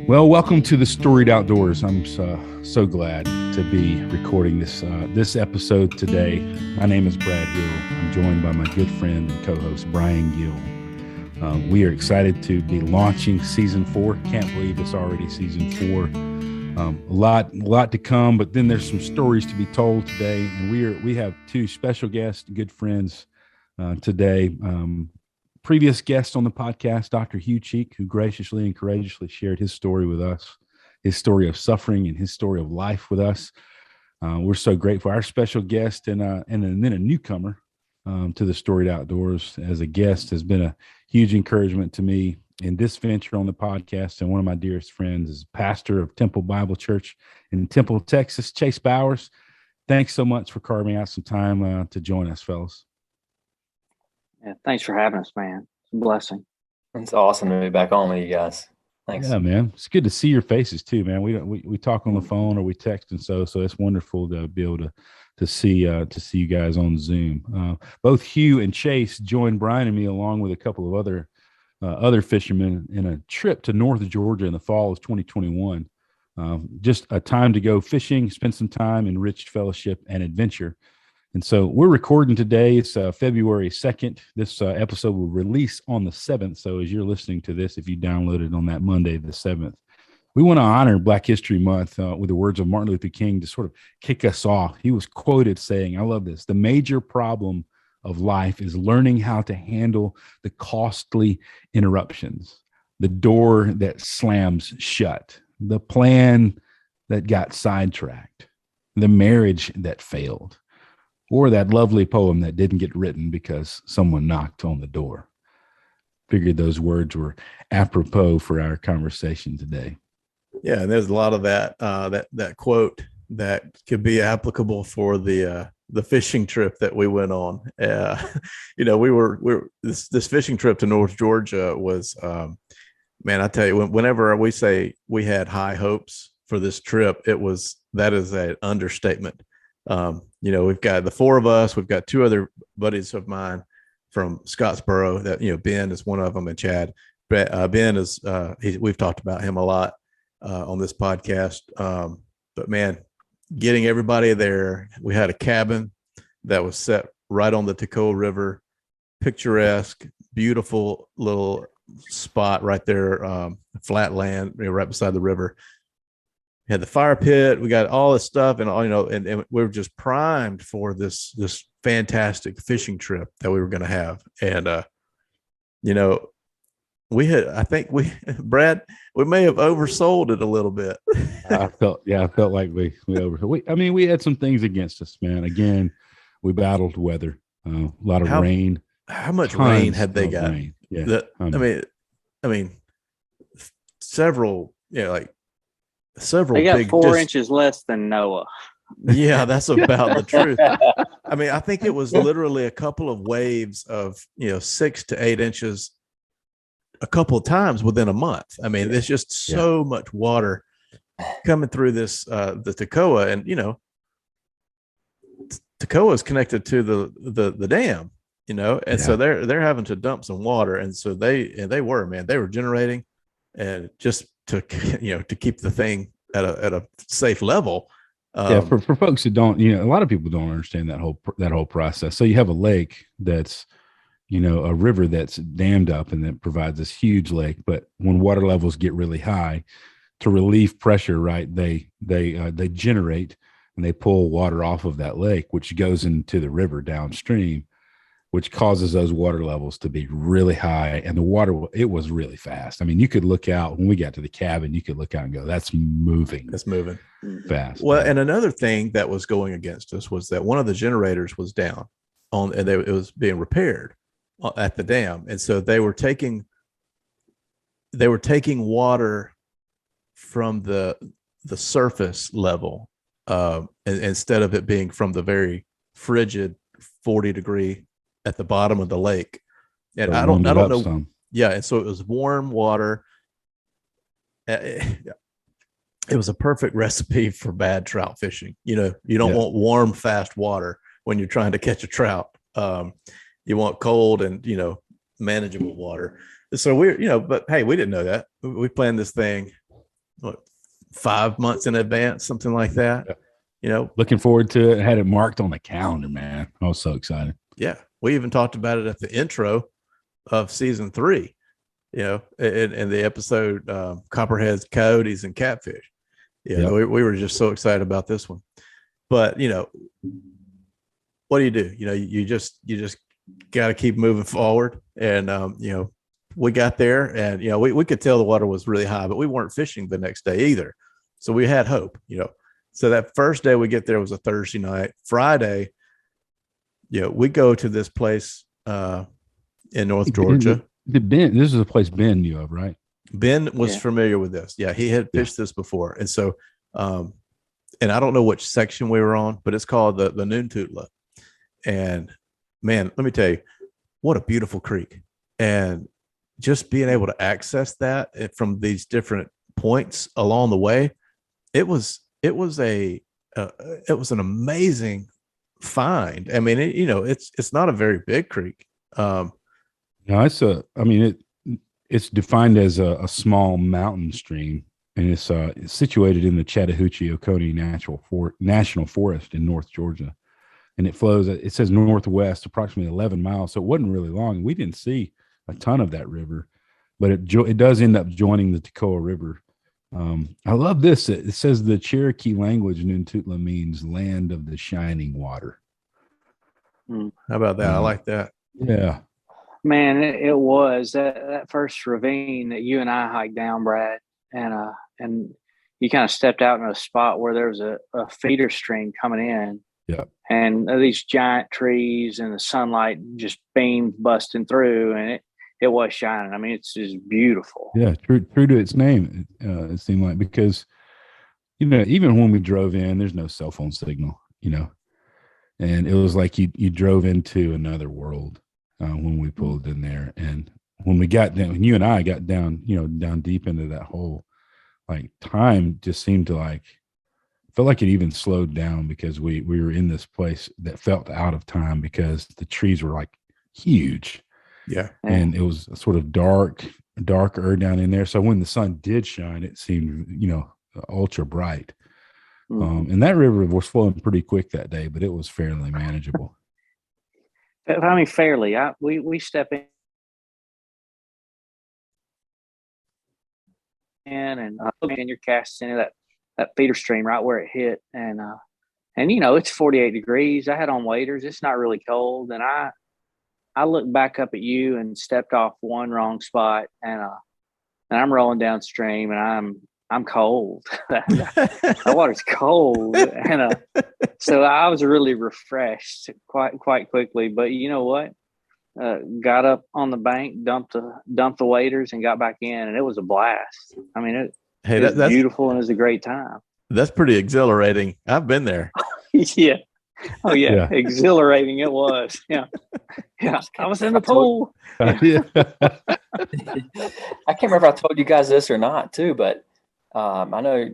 Well, welcome to the Storied Outdoors. I'm so glad to be recording this episode today. My name is Brad Hill. I'm joined by my good friend and co-host Brian Gill. We are excited to be launching season 4. Can't believe it's already season 4. A lot to come, but then there's some stories to be told today, and we have two special guests, good friends today. Previous guest on the podcast, Dr. Hugh Cheek, who graciously and courageously shared his story with us, his story of suffering and his story of life with us. We're so grateful. Our special guest and then a newcomer to the Storied Outdoors as a guest has been a huge encouragement to me in this venture on the podcast. And one of my dearest friends is pastor of Temple Bible Church in Temple, Texas, Chase Bowers. Thanks so much for carving out some time to join us, fellas. Yeah, thanks for having us, man. It's a blessing. It's awesome to be back on with you guys. Thanks. Yeah, man. It's good to see your faces too, man. We talk on the phone or we text, and so it's wonderful to be able to see you guys on Zoom. Both Hugh and Chase joined Bryan and me along with a couple of other fishermen in a trip to North Georgia in the fall of 2021. Just a time to go fishing, spend some time in rich fellowship and adventure. And so we're recording today. It's February 2nd. This episode will release on the 7th. So as you're listening to this, if you download it on that Monday, the 7th, we want to honor Black History Month with the words of Martin Luther King to sort of kick us off. He was quoted saying, I love this, "The major problem of life is learning how to handle the costly interruptions, the door that slams shut, the plan that got sidetracked, the marriage that failed, or that lovely poem that didn't get written because someone knocked on the door." Figured those words were apropos for our conversation today. Yeah, and there's a lot of that quote that could be applicable for the fishing trip that we went on. This fishing trip to North Georgia was, man, I tell you, whenever we say we had high hopes for this trip, that is an understatement. We've got the four of us. We've got two other buddies of mine from Scottsboro that, Ben is one of them, and Chad. Ben is, we've talked about him a lot on this podcast. But man, getting everybody there, we had a cabin that was set right on the Toccoa River, picturesque, beautiful little spot right there, flat land, right beside the river. We had the fire pit, we got all this stuff, and and we were just primed for this fantastic fishing trip that we were going to have. And Brad, we may have oversold it a little bit. I felt like we oversold. We had some things against us, man. Again, we battled weather, a lot of rain. How much rain had they got? Rain. Yeah, several, several. They got big, 4 inches less than Noah. Yeah, that's about the truth. I think it was literally a couple of waves of 6 to 8 inches a couple of times within a month. It's just so much water coming through this the Toccoa, and Toccoa is connected to the dam, and so they're having to dump some water, and so they were generating, and just to keep the thing at a safe level. For folks who don't, a lot of people don't understand that whole process. So you have a lake that's, a river that's dammed up and that provides this huge lake. But when water levels get really high, to relieve pressure, right, they generate and they pull water off of that lake, which goes into the river downstream, which causes those water levels to be really high. And the water, it was really fast. You could look out when we got to the cabin, you could look out and go, that's moving. It's moving fast. Well, and another thing that was going against us was that one of the generators was down it was being repaired at the dam. And so they were taking water from the surface level, and instead of it being from the very frigid 40-degree at the bottom of the lake. And I don't know. Some. Yeah. And so it was warm water. It was a perfect recipe for bad trout fishing. You don't want warm, fast water when you're trying to catch a trout. You want cold and, manageable water. So but hey, we didn't know that. We planned this thing what, 5 months in advance, something like that. Yeah. You know, Looking forward to it. I had it marked on the calendar, man. I was so excited. yeah, we even talked about it at the intro of season 3. You know, in the episode Copperheads, Coyotes, and Catfish. Yeah, Yep. we were just so excited about this one. But you know, what do? You know, you just got to keep moving forward. And you know, we got there, and you know, we could tell the water was really high, but we weren't fishing the next day either. So we had hope. You know, so that first day we get there was a Thursday night. Friday, you know, we go to this place in North Georgia. Ben, this is a place Ben knew of, right? Ben was Yeah. familiar with this. Yeah, he had fished this before. And so, and I don't know which section we were on, but it's called the Noontutla. And man, let me tell you, what a beautiful creek. And just being able to access that from these different points along the way, it was an amazing find. I mean, you know, it's not a very big creek. No, it's defined as a small mountain stream, and it's situated in the Chattahoochee-Oconee National Forest in North Georgia. And it flows, it says northwest, approximately 11 miles. So it wasn't really long. We didn't see a ton of that river, but it does end up joining the Toccoa River. I love this. It says the Cherokee language Noontutla means land of the shining water. How about that? I like that. Yeah. Man, it was that first ravine that you and I hiked down, Brad, and you kind of stepped out in a spot where there was a feeder stream coming in. Yeah. And these giant trees and the sunlight just beamed busting through, and it was shining. I mean, it's just beautiful. Yeah, true to its name, it seemed like, because, you know, even when we drove in, there's no cell phone signal, you know, and it was like you drove into another world when we pulled in there. And when we got down, when you and I got down, you know, down deep into that hole, like time just seemed to felt like it even slowed down, because we were in this place that felt out of time because the trees were like huge. Yeah. And it was sort of darker down in there. So when the sun did shine, it seemed, you know, ultra bright. And that river was flowing pretty quick that day, but it was fairly manageable. I mean, fairly. We step in and you're casting into that feeder stream right where it hit, and you know, it's 48 degrees. I had on waders. It's not really cold, and I looked back up at you and stepped off one wrong spot, and I'm rolling downstream, and I'm cold. The water's cold, and so I was really refreshed quite quickly. But you know what? Got up on the bank, dumped the waders, and got back in, and it was a blast. I mean, it was beautiful, and it was a great time. That's pretty exhilarating. I've been there. Yeah. Oh yeah. Exhilarating it was. Yeah. I was in the pool. Yeah. I can't remember if I told you guys this or not too, but I know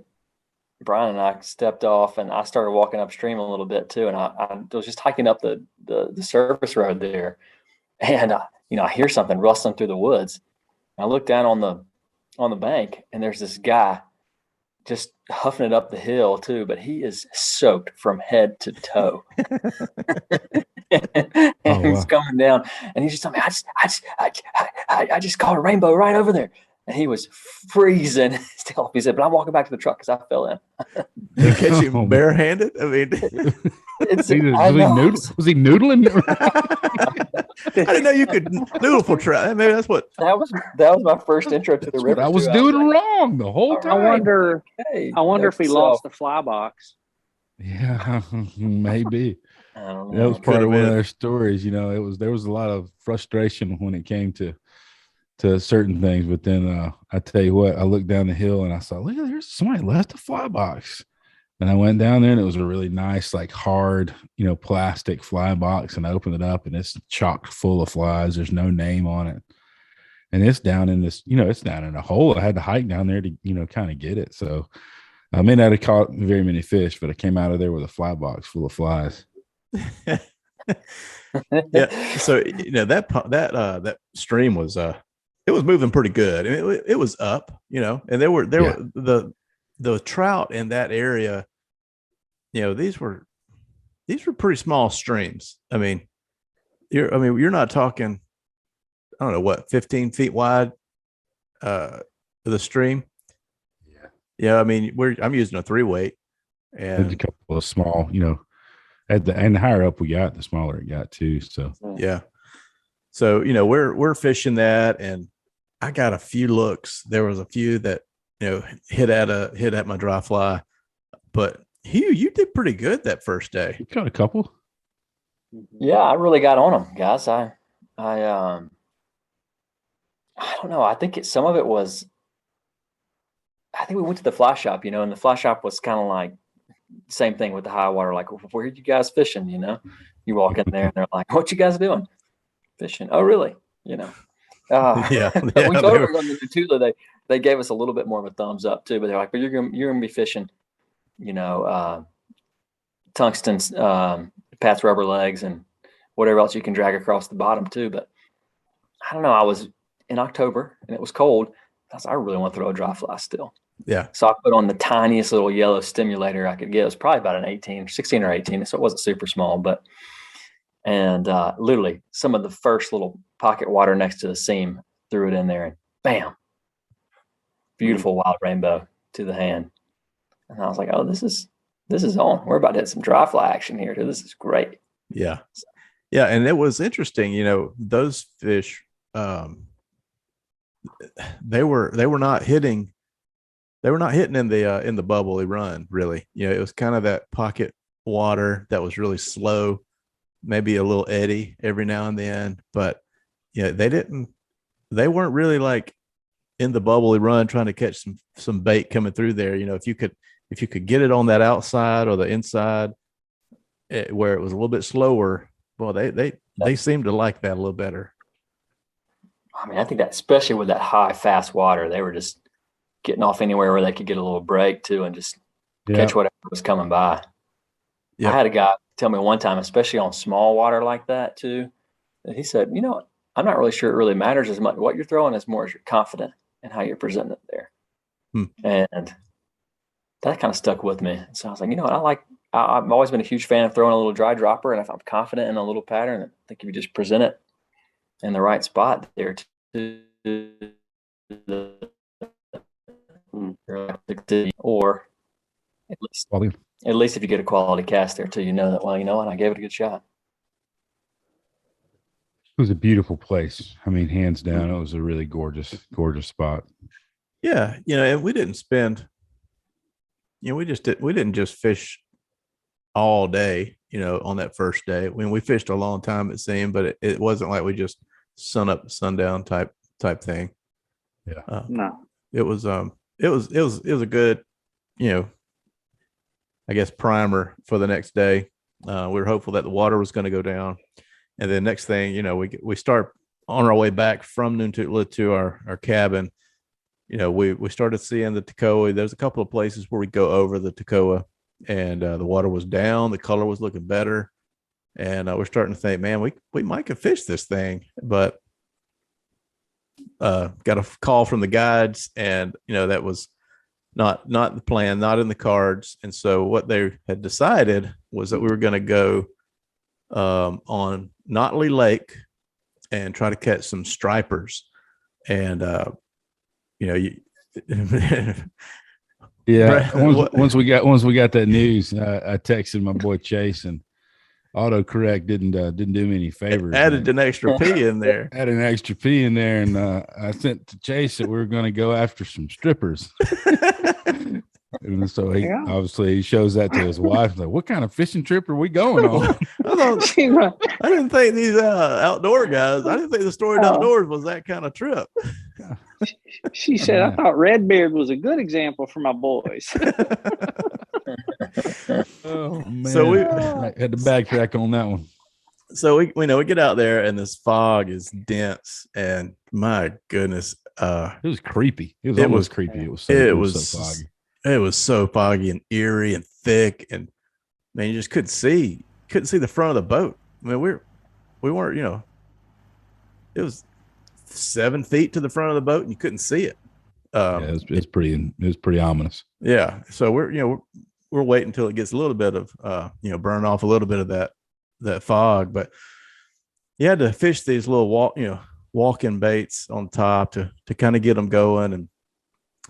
Bryan and I stepped off and I started walking upstream a little bit too. And I was just hiking up the surface road there. And you know, I hear something rustling through the woods. I look down on the bank, and there's this guy just huffing it up the hill too, but he is soaked from head to toe. And he's coming down, and he's just telling me, I just caught a rainbow right over there. And he was freezing still. He said, but I'm walking back to the truck because I fell in. They catch you barehanded? I mean, was he noodling? I didn't know you could noodle for trout. Maybe that's what. That was my first intro to the river. I was doing wrong the whole time. I wonder if he lost the fly box. Yeah, maybe. I don't know. That was part of one of their stories. You know, there was a lot of frustration when it came to certain things. But then I tell you what, I looked down the hill and I saw, look, there's somebody left a fly box. And I went down there, and it was a really nice, like hard, you know, plastic fly box. And I opened it up, and it's chock full of flies. There's no name on it. And it's down in this, you know, it's down in a hole. I had to hike down there to, you know, kind of get it. So I may not have caught very many fish, but I came out of there with a fly box full of flies. Yeah. So, you know, that stream was, it was moving pretty good. I mean, it was up, you know, and there were the trout in that area, these were pretty small streams. I mean, you're not talking, I don't know what, 15 feet wide, the stream. Yeah. I mean, I'm using a 3-weight, There's a and couple of small, and the higher up we got, the smaller it got too. So yeah. So, we're fishing that, and I got a few looks. There was a few that, hit at my dry fly, but Hugh, you did pretty good that first day. you got a couple. Yeah, I really got on them, guys. I don't know. I think some of it was, I think we went to the fly shop, and the fly shop was kind of like same thing with the high water. Like, where are you guys fishing? You walk in there and they're like, what you guys doing? Fishing. Oh, really? Yeah. We told them going to Tula. They gave us a little bit more of a thumbs up too, but they're like, but you're gonna be fishing, tungsten, Pat's rubber legs and whatever else you can drag across the bottom too. But I don't know. I was in October and it was cold. I really want to throw a dry fly still. Yeah. So I put on the tiniest little yellow stimulator I could get. It was probably about an 16 or 18. So it wasn't super small, and literally some of the first little pocket water next to the seam, threw it in there and bam, beautiful wild rainbow to the hand. And I was like, oh, this is on. We're about to hit some dry fly action here. This is great. Yeah. Yeah. And it was interesting, those fish, they were not hitting in the bubbly run, really. It was kind of that pocket water that was really slow, maybe a little eddy every now and then, but they weren't really like in the bubbly run trying to catch some bait coming through there. If you could get it on that outside or the inside, where it was a little bit slower, well, they seemed to like that a little better. I mean, I think that especially with that high, fast water, they were just getting off anywhere where they could get a little break too and just catch whatever was coming by. Yep. I had a guy tell me one time, especially on small water like that too, that he said, I'm not really sure it really matters as much what you're throwing as more as you're confident in how you're presenting it there. And that kind of stuck with me. So I was like, I've always been a huge fan of throwing a little dry dropper. And if I'm confident in a little pattern, I think if you just present it in the right spot there or at least if you get a quality cast there too, that, well, what, I gave it a good shot. It was a beautiful place. I mean, hands down, it was a really gorgeous spot. Yeah. And we didn't spend, we didn't just fish all day, on that first day. I mean, we fished a long time, it seemed, but it wasn't like we just sun up, sundown type thing. Yeah. No. It was a good, I guess, primer for the next day. We were hopeful that the water was going to go down. And then next thing, we start on our way back from Nuntutla to our cabin. We started seeing the Toccoa. There's a couple of places where we go over the Toccoa, and the water was down. The color was looking better. And we're starting to think, man, we might could fish this thing. But got a call from the guides, and that was not the plan, not in the cards. And so what they had decided was that we were going to go on Notley Lake and try to catch some stripers. And yeah. Once we got that news, I texted my boy Chase, and autocorrect didn't do me any favors. Added an extra P in there. Added an extra P in there, and I sent to Chase that we were going to go after some strippers. And so he shows that to his wife. Like, what kind of fishing trip are we going on? I didn't think these outdoor guys. I didn't think the Storied Outdoors was that kind of trip. She said, I thought Redbeard was a good example for my boys. Oh man! So we had to backtrack on that one. So we get out there, and this fog is dense, and my goodness, it was creepy. It was creepy. It was so foggy. It was so foggy and eerie and thick, and man, you just couldn't see the front of the boat. I mean, we weren't, it was 7 feet to the front of the boat, and you couldn't see it. It's pretty ominous. Yeah. So we're waiting until it gets a little bit of, burn off a little bit of that fog, but you had to fish these little walk-in baits on top to kind of get them going. And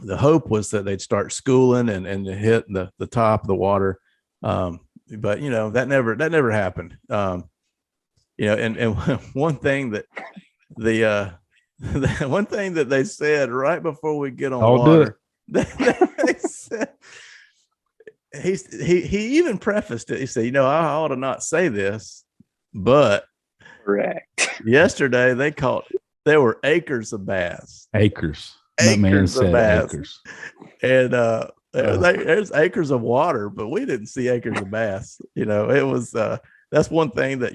the hope was that they'd start schooling and hit the top of the water. But that never happened. And one thing that one thing that they said right before we get on water, they said, he even prefaced it. He said, I ought to not say this, but correct. Yesterday there were acres of bass. Acres. That man said bass. Acres. And there's acres of water, but we didn't see acres of bass. It was that's one thing that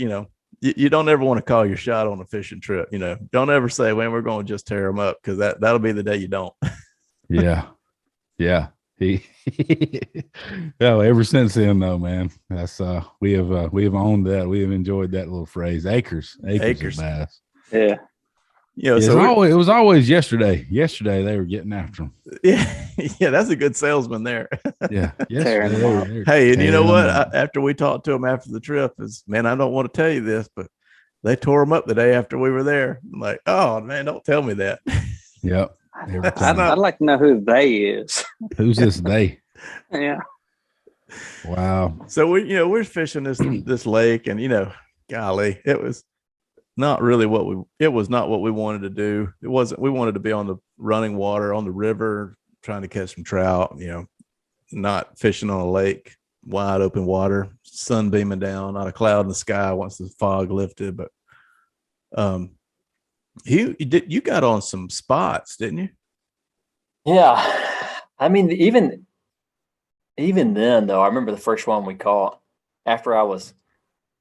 you don't ever want to call your shot on a fishing trip. Don't ever say, "Man, we're going to just tear them up," because that'll be the day you don't. Yeah. Ever since then though, man, that's we have owned that. We have enjoyed that little phrase, acres of bass. Yeah. It was always yesterday they were getting after them. Yeah, that's a good salesman there. Yeah. Hey, and you know what, after we talked to them after the trip, man, I don't want to tell you this, but they tore them up the day after we were there. I'm like, oh man, don't tell me that. Yep. I'd like to know who they is. Who's this they? Yeah. Wow. So we're fishing this lake, and golly, it was not what we wanted to do. It wasn't. We wanted to be on the running water, on the river, trying to catch some trout. Not fishing on a lake, wide open water, sun beaming down, not a cloud in the sky once the fog lifted. But you got on some spots, didn't you? Yeah. I mean, even then though, I remember the first one we caught after I was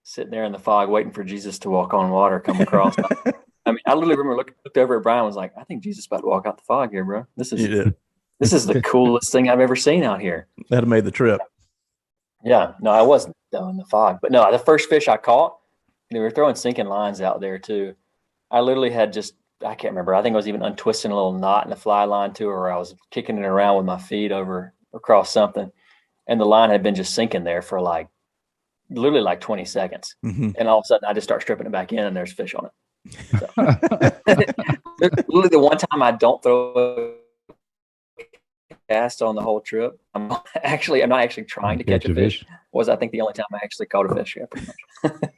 sitting there in the fog waiting for Jesus to walk on water come across. I literally remember looked over at Brian and was like, I think Jesus is about to walk out the fog here, bro. This is the coolest thing I've ever seen out here. That'd have made the trip. Yeah. No, I wasn't though in the fog. But no, the first fish I caught, we were throwing sinking lines out there too. I literally had I can't remember. I think I was even untwisting a little knot in the fly line too, or I was kicking it around with my feet across something. And the line had been just sinking there for literally 20 seconds. Mm-hmm. And all of a sudden I just start stripping it back in and there's fish on it. So, literally the one time I don't throw a cast on the whole trip. I'm not actually trying to catch a fish. Was I think the only time I actually caught a fish. Yeah, pretty much.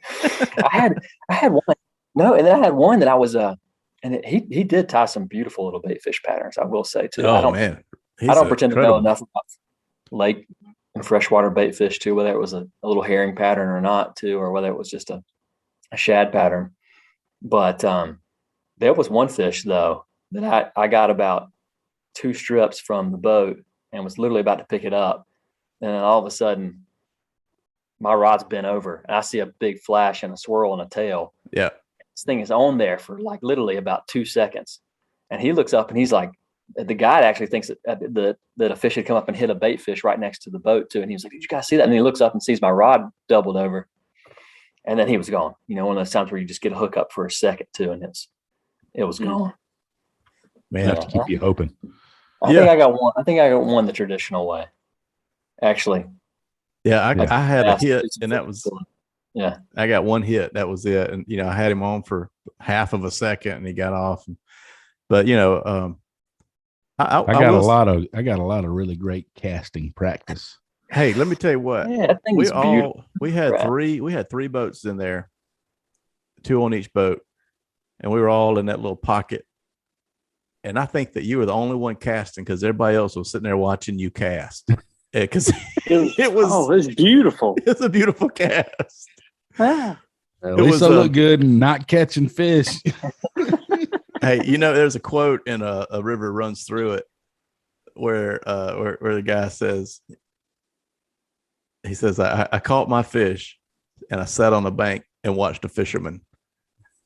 I had one. No, and then I had one that I was and he did tie some beautiful little bait fish patterns, I will say too. Oh man. I don't pretend to know enough about lake and freshwater bait fish too, whether it was a little herring pattern or not too, or whether it was just a shad pattern. But there was one fish though that I got about 2 strips from the boat and was literally about to pick it up. And then all of a sudden my rod's bent over and I see a big flash and a swirl and a tail. Yeah. This thing is on there for literally about 2 seconds. And he looks up and he's like, the guide actually thinks that a fish had come up and hit a bait fish right next to the boat too. And he was like, did you guys see that? And he looks up and sees my rod doubled over. And then he was gone. One of those times where you just get a hook up for a second too. And it was gone. Man, have to keep you hoping. I think I got one the traditional way. Actually. Yeah, I had a hit and that was yeah. I got one hit. That was it. And I had him on for half of a second and he got off. But I got a lot of really great casting practice. Hey, let me tell you what. Yeah, that thing is beautiful. We had 3 boats in there, 2 on each boat, and we were all in that little pocket. And I think that you were the only one casting because everybody else was sitting there watching you cast. Because it was beautiful. It was a beautiful cast. Yeah. At least I look good and not catching fish. Hey, there's a quote in a river runs through it where the guy says, he says, I caught my fish and I sat on the bank and watched a fisherman.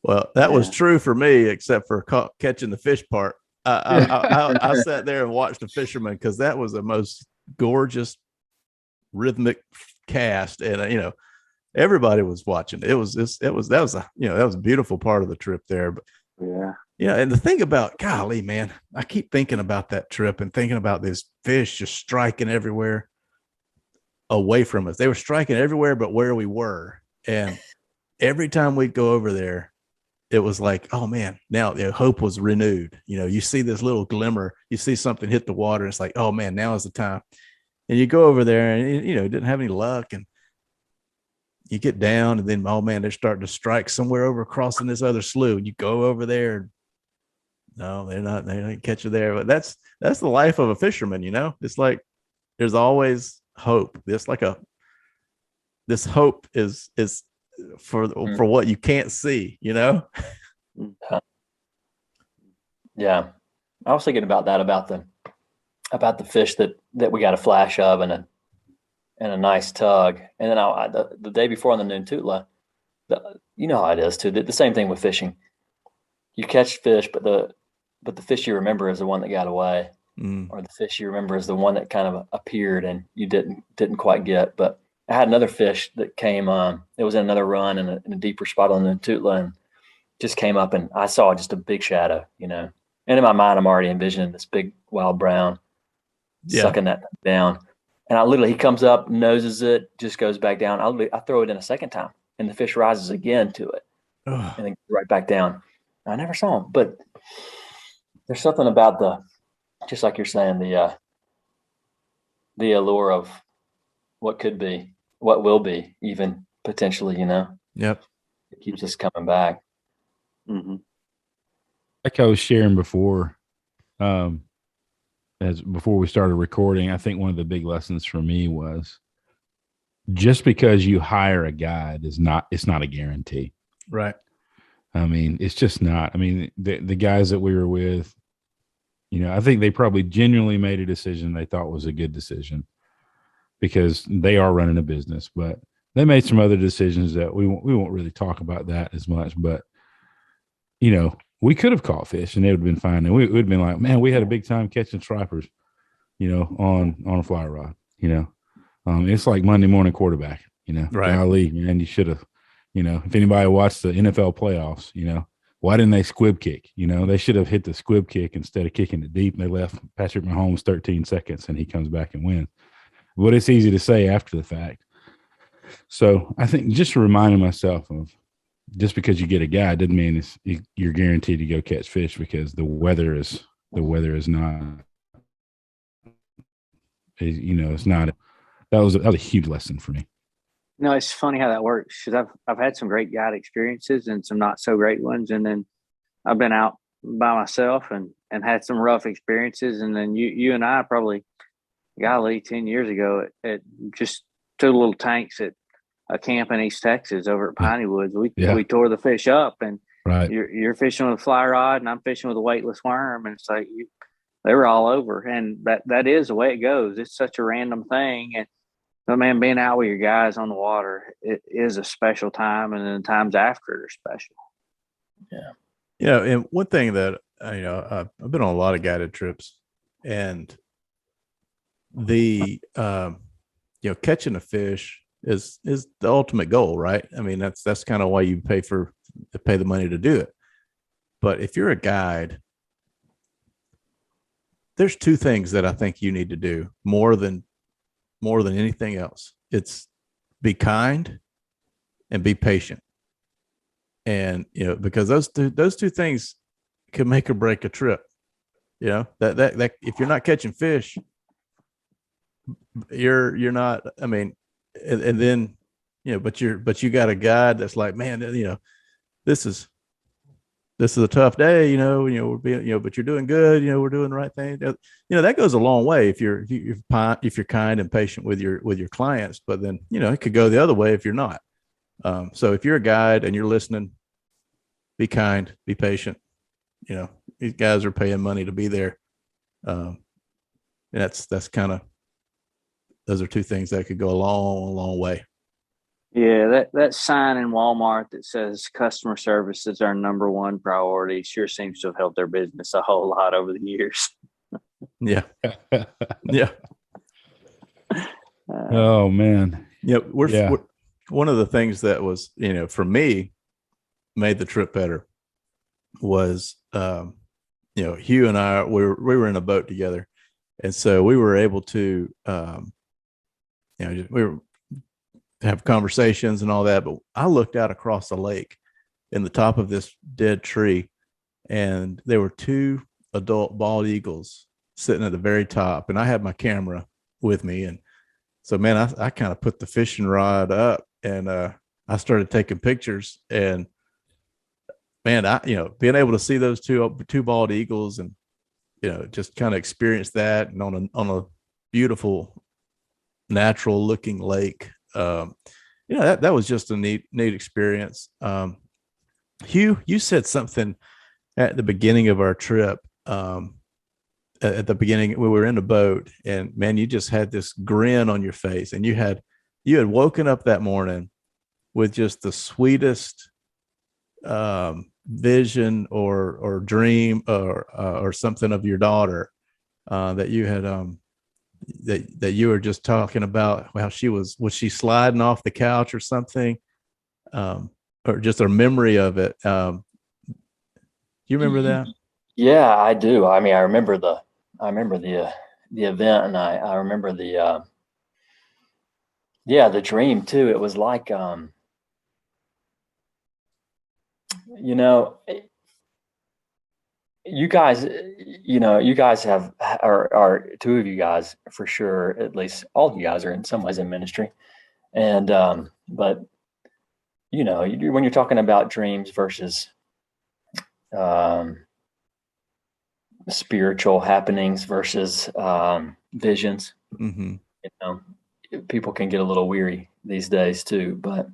Well, that was true for me, except for catching the fish part. I sat there and watched a fisherman because that was the most gorgeous rhythmic cast. And, everybody was watching. That was a beautiful part of the trip there. But yeah. Yeah, and the thing about, golly, man, I keep thinking about that trip and thinking about this fish just striking everywhere away from us. They were striking everywhere but where we were. And every time we'd go over there, it was like, oh man, now hope was renewed. You see this little glimmer, you see something hit the water. It's like, oh man, now is the time. And you go over there and, didn't have any luck. And you get down and then, oh man, they're starting to strike somewhere over crossing this other slough. And you go over there and no, they don't catch you there. But that's the life of a fisherman. It's like, there's always hope. This hope is for what you can't see, Yeah. I was thinking about that, about the fish that we got a flash of and a nice tug. And then the day before on the Noon-Tootla, you know how it is too. The same thing with fishing. You catch fish, but the fish you remember is the one that got away, or the fish you remember is the one that kind of appeared and you didn't quite get. But I had another fish that came. It was in another run in a deeper spot on the Noon-Tootla, and just came up, and I saw just a big shadow, And in my mind, I'm already envisioning this big wild brown sucking that down. And he comes up, noses it, just goes back down. I throw it in a second time, and the fish rises again to it, and then right back down. I never saw him, but there's something about just like you're saying, the allure of what could be, what will be, even potentially, Yep. It keeps us coming back. Mm-hmm. Like I was sharing before, before we started recording, I think one of the big lessons for me was just because you hire a guide it's not a guarantee. Right. I mean, it's just not. I mean, the guys that we were with, I think they probably genuinely made a decision they thought was a good decision because they are running a business, but they made some other decisions that we won't really talk about that as much, but we could have caught fish and it would have been fine. And we would have been like, man, we had a big time catching stripers, on a fly rod, it's like Monday morning quarterback, Right. Golly, man, you should have, if anybody watched the NFL playoffs, why didn't they squib kick? They should have hit the squib kick instead of kicking it deep. They left Patrick Mahomes 13 seconds and he comes back and wins. But it's easy to say after the fact. So I think just reminding myself of just because you get a guy doesn't mean you're guaranteed to go catch fish because the weather is not, it's not. That was a huge lesson for me. It's funny how that works because I've had some great guide experiences and some not so great ones, and then I've been out by myself and had some rough experiences, and then you and I probably, golly, 10 years ago at just two little tanks at a camp in East Texas over at Piney Woods. We tore the fish up, and right. You're fishing with a fly rod, and I'm fishing with a weightless worm, and it's like they were all over, and that is the way it goes. It's such a random thing, and man, being out with your guys on the water, it is a special time, and then times after are special. Yeah. And one thing that I've been on a lot of guided trips, and the catching a fish is the ultimate goal, right? I mean, that's kind of why you pay the money to do it. But if you're a guide, there's two things that I think you need to do more than anything else. It's be kind and be patient. And, because those two things can make or break a trip, that if you're not catching fish, you're not, I mean, and then, but you got a guide that's like, man, this is a tough day, we're being, but you're doing good, we're doing the right thing. That goes a long way if you're kind and patient with your clients, but then, it could go the other way if you're not. So if you're a guide and you're listening, be kind, be patient. These guys are paying money to be there. And that's kind of, those are two things that could go a long, long way. Yeah, that sign in Walmart that says customer service is our number one priority sure seems to have helped their business a whole lot over the years. Yeah. Yeah. Oh man. We're one of the things that was, for me, made the trip better was, Hugh and I, we were in a boat together. And so we were able to, we were have conversations and all that. But I looked out across the lake in the top of this dead tree, and there were two adult bald eagles sitting at the very top. And I had my camera with me. And so, man, I kind of put the fishing rod up, and I started taking pictures. And man, being able to see those two bald eagles, and just kind of experience that, and on a beautiful, natural looking lake. That was just a neat experience. Hugh, you said something at the beginning of our trip. At the beginning, we were in a boat, and man, you just had this grin on your face, and you had woken up that morning with just the sweetest vision or dream or something of your daughter that you had that you were just talking about how was she sliding off the couch or something, or just a memory of it. You remember that? Yeah, I do. I mean, I remember the event, and I remember the dream too. It was like, you guys are two of you guys for sure, at least all of you guys are in some ways in ministry. And, but when you're talking about dreams versus, spiritual happenings versus, visions, Mm-hmm. People can get a little weary these days too, but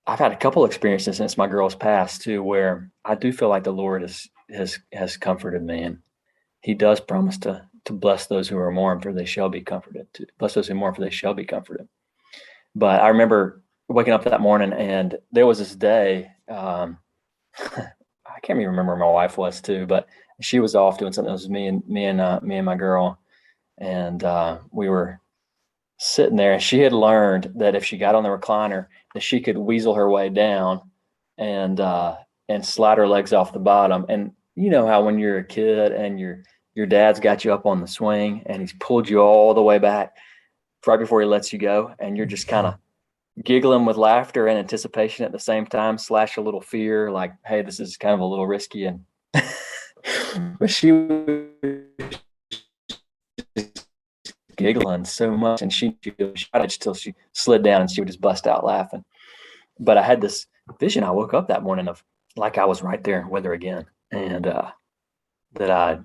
I've had a couple experiences since my girl's passed too, where I do feel like the Lord has comforted me, and He does promise to bless those who are mourn, for they shall be comforted. To bless those who mourn, for they shall be comforted. But I remember waking up that morning, and there was this day. I can't even remember where my wife was too, but she was off doing something. It was me and my girl, and we were sitting there, and she had learned that if she got on the recliner, that she could weasel her way down and slide her legs off the bottom. And you know how when you're a kid and your dad's got you up on the swing and he's pulled you all the way back right before he lets you go, and you're just kind of giggling with laughter and anticipation at the same time, slash a little fear, like, hey, this is kind of a little risky. And but she was giggling so much, and she till she slid down, and she would just bust out laughing. But I had this vision. I woke up that morning of like I was right there with her again, and that I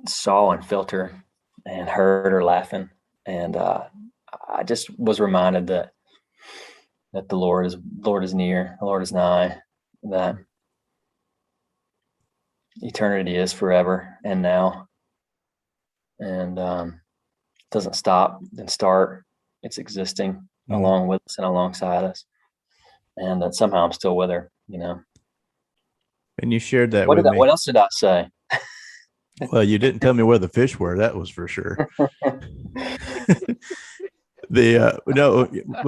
saw and felt her and heard her laughing, and I just was reminded that the Lord is near, the Lord is nigh, that eternity is forever and now, and doesn't stop and start. It's existing along with us and alongside us, and that somehow I'm still with her. And you shared that with me. What else did I say? Well, you didn't tell me where the fish were. That was for sure. But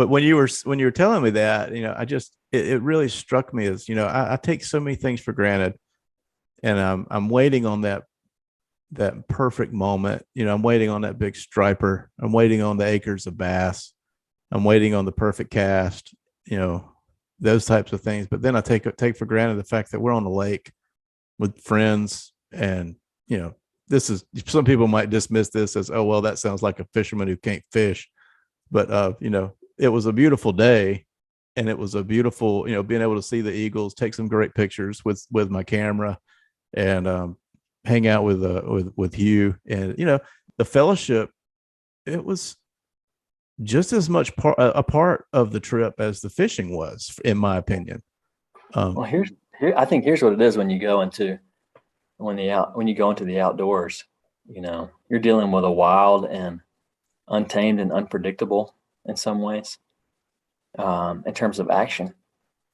when you were telling me that, it really struck me as, I take so many things for granted, and I'm waiting on that perfect moment. I'm waiting on that big striper. I'm waiting on the acres of bass. I'm waiting on the perfect cast, those types of things. But then I take for granted the fact that we're on the lake with friends, and, this is, some people might dismiss this as, oh, well, that sounds like a fisherman who can't fish. But, it was a beautiful day, and it was a beautiful, being able to see the eagles, take some great pictures with my camera, and, hang out with Hugh, and, the fellowship, it was just as much a part of the trip as the fishing was, in my opinion. Well, I think here's what it is when you go into the outdoors. You're dealing with a wild and untamed and unpredictable in some ways, in terms of action,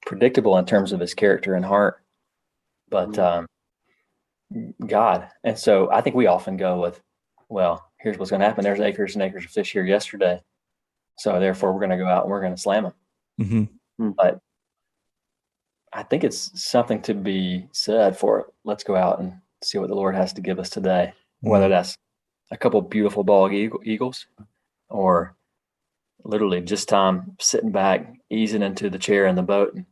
predictable in terms of his character and heart, but God. And so I think we often go with, well, here's what's going to happen. There's acres and acres of fish here yesterday, so therefore we're going to go out and we're going to slam them. Mm-hmm. But I think it's something to be said for let's go out and see what the Lord has to give us today, whether that's a couple beautiful bald eagles or literally just time sitting back, easing into the chair in the boat and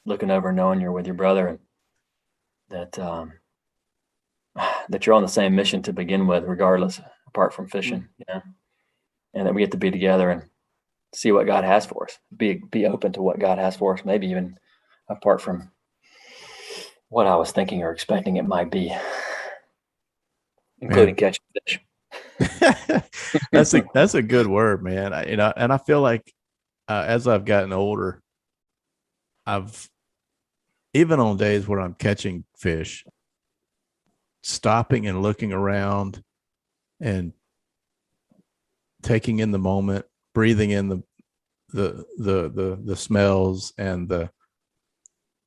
looking over, knowing you're with your brother and that that you're on the same mission to begin with, regardless, apart from fishing, and that we get to be together and see what God has for us, be open to what God has for us, maybe even apart from what I was thinking or expecting it might be, including catching fish. That's a good word, man. And I feel like as I've gotten older, I've, even on days where I'm catching fish, stopping and looking around and taking in the moment, breathing in the smells and the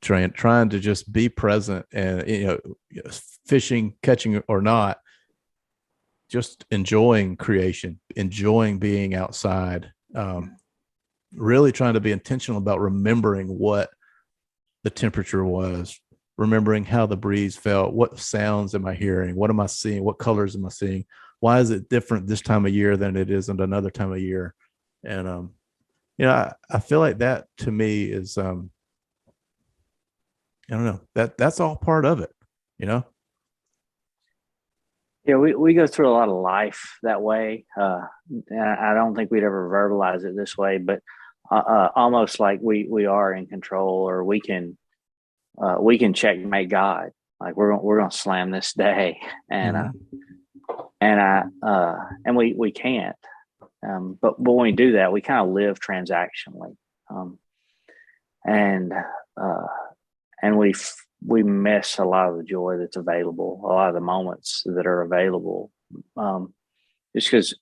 trying to just be present and, fishing, catching or not, just enjoying creation, enjoying being outside, really trying to be intentional about remembering what the temperature was, remembering how the breeze felt, what sounds am I hearing, what am I seeing, what colors am I seeing, why is it different this time of year than it is in another time of year. And I feel like that to me is I don't know, that's all part of it. Yeah, we go through a lot of life that way. And I don't think we'd ever verbalize it this way, but almost like we are in control, or we can checkmate God. Like we're gonna slam this day, and we can't. But when we do that, we kind of live transactionally, and we miss a lot of the joy that's available, a lot of the moments that are available. Just because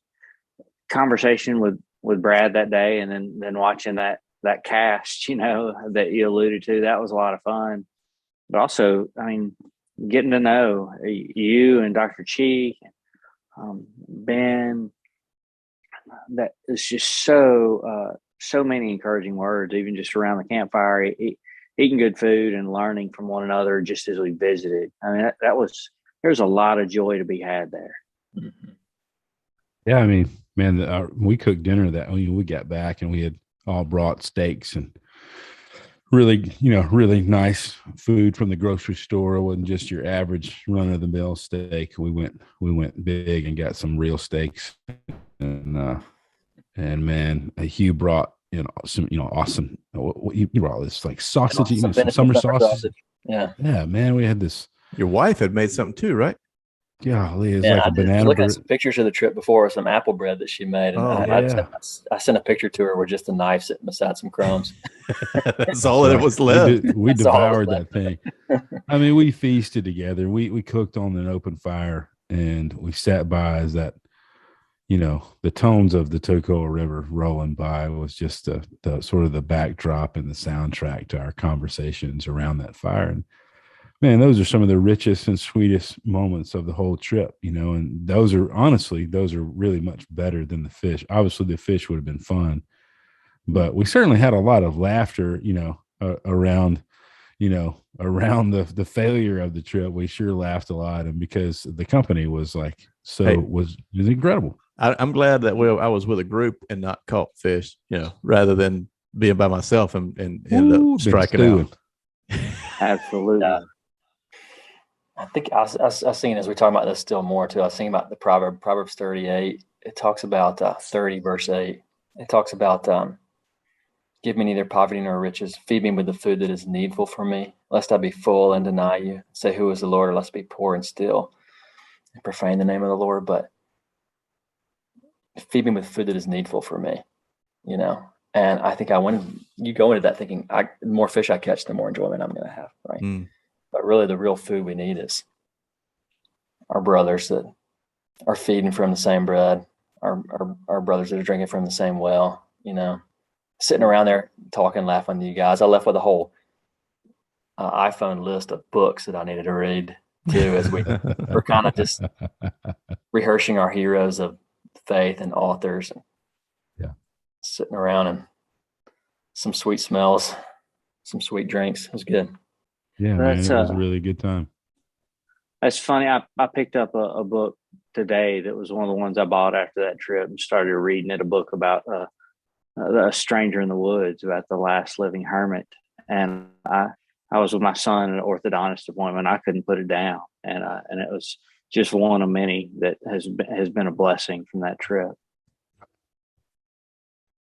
conversation with Brad that day, and then watching that cast, that you alluded to, that was a lot of fun. But also, I mean, getting to know you and Dr. Cheek, Ben, that is just so many encouraging words, even just around the campfire, eating good food and learning from one another just as we visited. I mean, there's a lot of joy to be had there. Mm-hmm. Yeah, I mean, man, we cooked dinner that we got back and we had all brought steaks and really, really nice food from the grocery store. It wasn't just your average run of the mill steak. We went big and got some real steaks, and man, Hugh brought some awesome. You brought this like sausage, some summer sausage. Yeah, man, we had this. Your wife had made something too, right? Golly, it's like a banana. Looking at some pictures of the trip before, some apple bread that she made, and I sent a picture to her with just a knife sitting beside some crumbs. That's all that was left. We devoured that thing. I mean, we feasted together. We cooked on an open fire, and we sat by as that, the tones of the Toccoa River rolling by was just the sort of the backdrop and the soundtrack to our conversations around that fire. And man, those are some of the richest and sweetest moments of the whole trip, and those are really much better than the fish. Obviously, the fish would have been fun, but we certainly had a lot of laughter, around the failure of the trip. We sure laughed a lot, and because the company was like, was incredible. I'm glad that I was with a group and not caught fish, rather than being by myself and end up striking out. Absolutely. I think I seen, as we talk about this still more too, I was thinking about the Proverbs 38. It talks about 30 verse 8. It talks about give me neither poverty nor riches. Feed me with the food that is needful for me, lest I be full and deny you. Say, who is the Lord, or lest be poor and steal and profane the name of the Lord. But feed me with food that is needful for me, And I think you go into that thinking, the more fish I catch, the more enjoyment I'm going to have, right? But really, the real food we need is our brothers that are feeding from the same bread, our brothers that are drinking from the same well, sitting around there talking, laughing with you guys. I left with a whole iPhone list of books that I needed to read too, as we're kind of just rehearsing our heroes of faith and authors, and sitting around and some sweet smells, some sweet drinks. It was good. Yeah, That's man, it was a really good time. that's funny. I picked up a book today that was one of the ones I bought after that trip and started reading it. A book about a stranger in the woods, about the last living hermit. And I was with my son at an orthodontist appointment. I couldn't put it down, and it was just one of many that has been a blessing from that trip.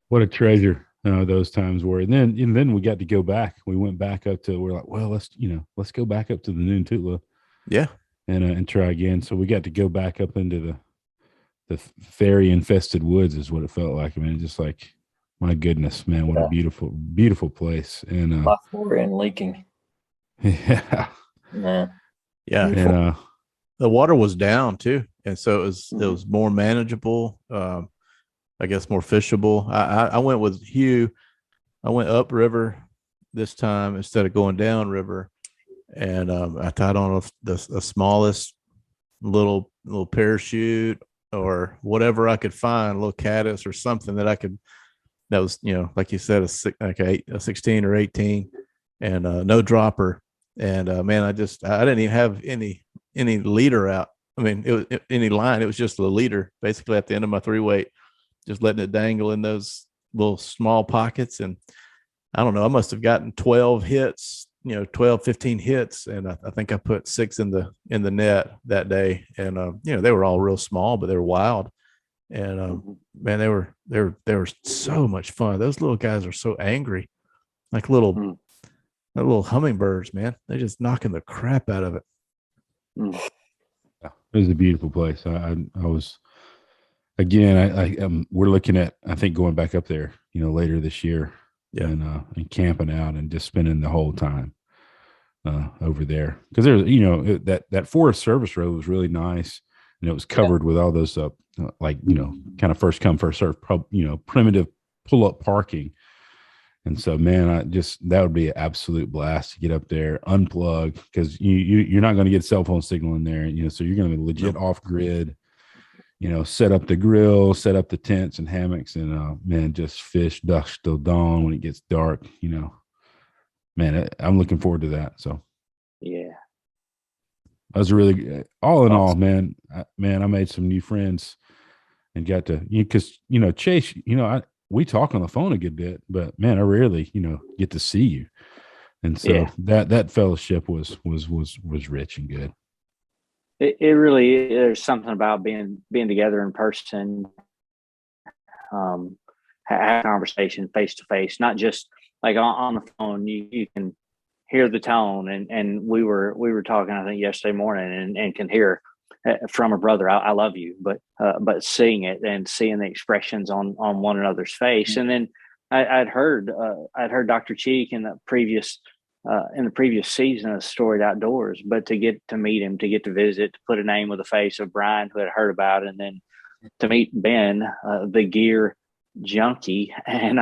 What a treasure those times were. And then we got to go back. We went back up to, we're like, well, let's go back up to the Noon Yeah. and try again. So we got to go back up into the fairy infested woods is what it felt like. I mean, just like, my goodness, man, what a beautiful, beautiful place. And My floor and leaking. yeah. Yeah. Yeah. And the water was down too. And so it Mhm. was more manageable. I guess more fishable. I went with Hugh. I went upriver this time instead of going downriver, and I tied on the smallest little parachute or whatever I could find, a little caddis or something that I could. That was, like you said, a 16 or 18, and no dropper. And man, I didn't even have any leader out. I mean, it was any line. It was just the leader basically at the end of my 3-weight. Just letting it dangle in those little small pockets. And I don't know, I must have gotten 12 hits, 12, 15 hits. And I think I put 6 in the net that day. And, they were all real small, but they were wild. And, man, they were so much fun. Those little guys are so angry, like little hummingbirds, man. They're just knocking the crap out of it. it was a beautiful place. I was, again, we're looking at, I think, going back up there, later this year, and camping out and just spending the whole time over there, because there's, that Forest Service Road was really nice, and it was covered with all those kind of first come first serve, primitive pull up parking. And so, man, that would be an absolute blast to get up there, unplug, because you're not going to get cell phone signal in there, so you're going to be legit off grid. Set up the grill, set up the tents and hammocks, and man, just fish dusk till dawn when it gets dark. Man, I'm looking forward to that. So, yeah, that was really, all in all, man. I made some new friends and got to, because Chase, we talk on the phone a good bit, but man, I rarely get to see you, and so that fellowship was rich and good. It really, there's something about being together in person, have a conversation face to face, not just like on the phone. You can hear the tone, and we were talking, I think, yesterday morning, and can hear from a brother, I love you, but seeing it and seeing the expressions on one another's face. And then I'd heard Dr. Cheek in the previous season of Storied Outdoors, but to get to meet him, to get to visit, to put a name with the face of Bryan, who had heard about it, and then to meet Ben, the gear junkie, and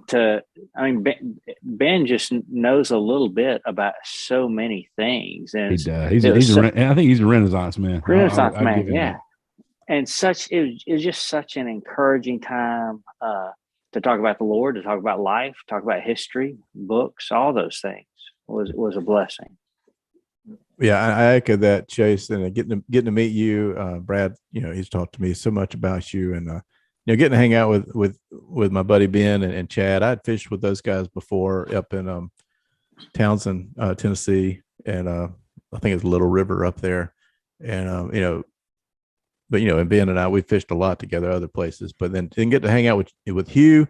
to, I mean, Ben just knows a little bit about so many things, and he does. I think he's a Renaissance man. Renaissance man, yeah. And it was just such an encouraging time to talk about the Lord, to talk about life, talk about history, books, all those things was a blessing. Yeah, I echo that, Chase, and getting to meet you, Brad. He's talked to me so much about you, and getting to hang out with my buddy Ben and Chad. I'd fished with those guys before up in Townsend, Tennessee, and I think it's Little River up there, and but and Ben and I, we fished a lot together other places, but then didn't get to hang out with Hugh.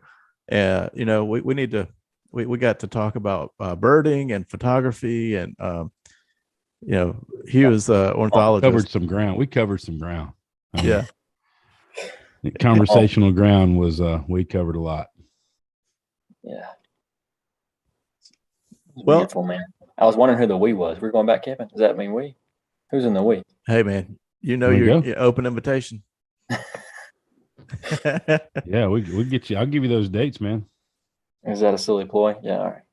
We got to talk about birding and photography, and Hugh is ornithologist. We covered some ground. Yeah. Conversational ground was we covered a lot. Yeah. Well, beautiful, man. I was wondering who the we was. We're going back camping. Does that mean we? Who's in the we? Hey, man, your open invitation. Yeah, we get you. I'll give you those dates, man. Is that a silly ploy? Yeah, all right.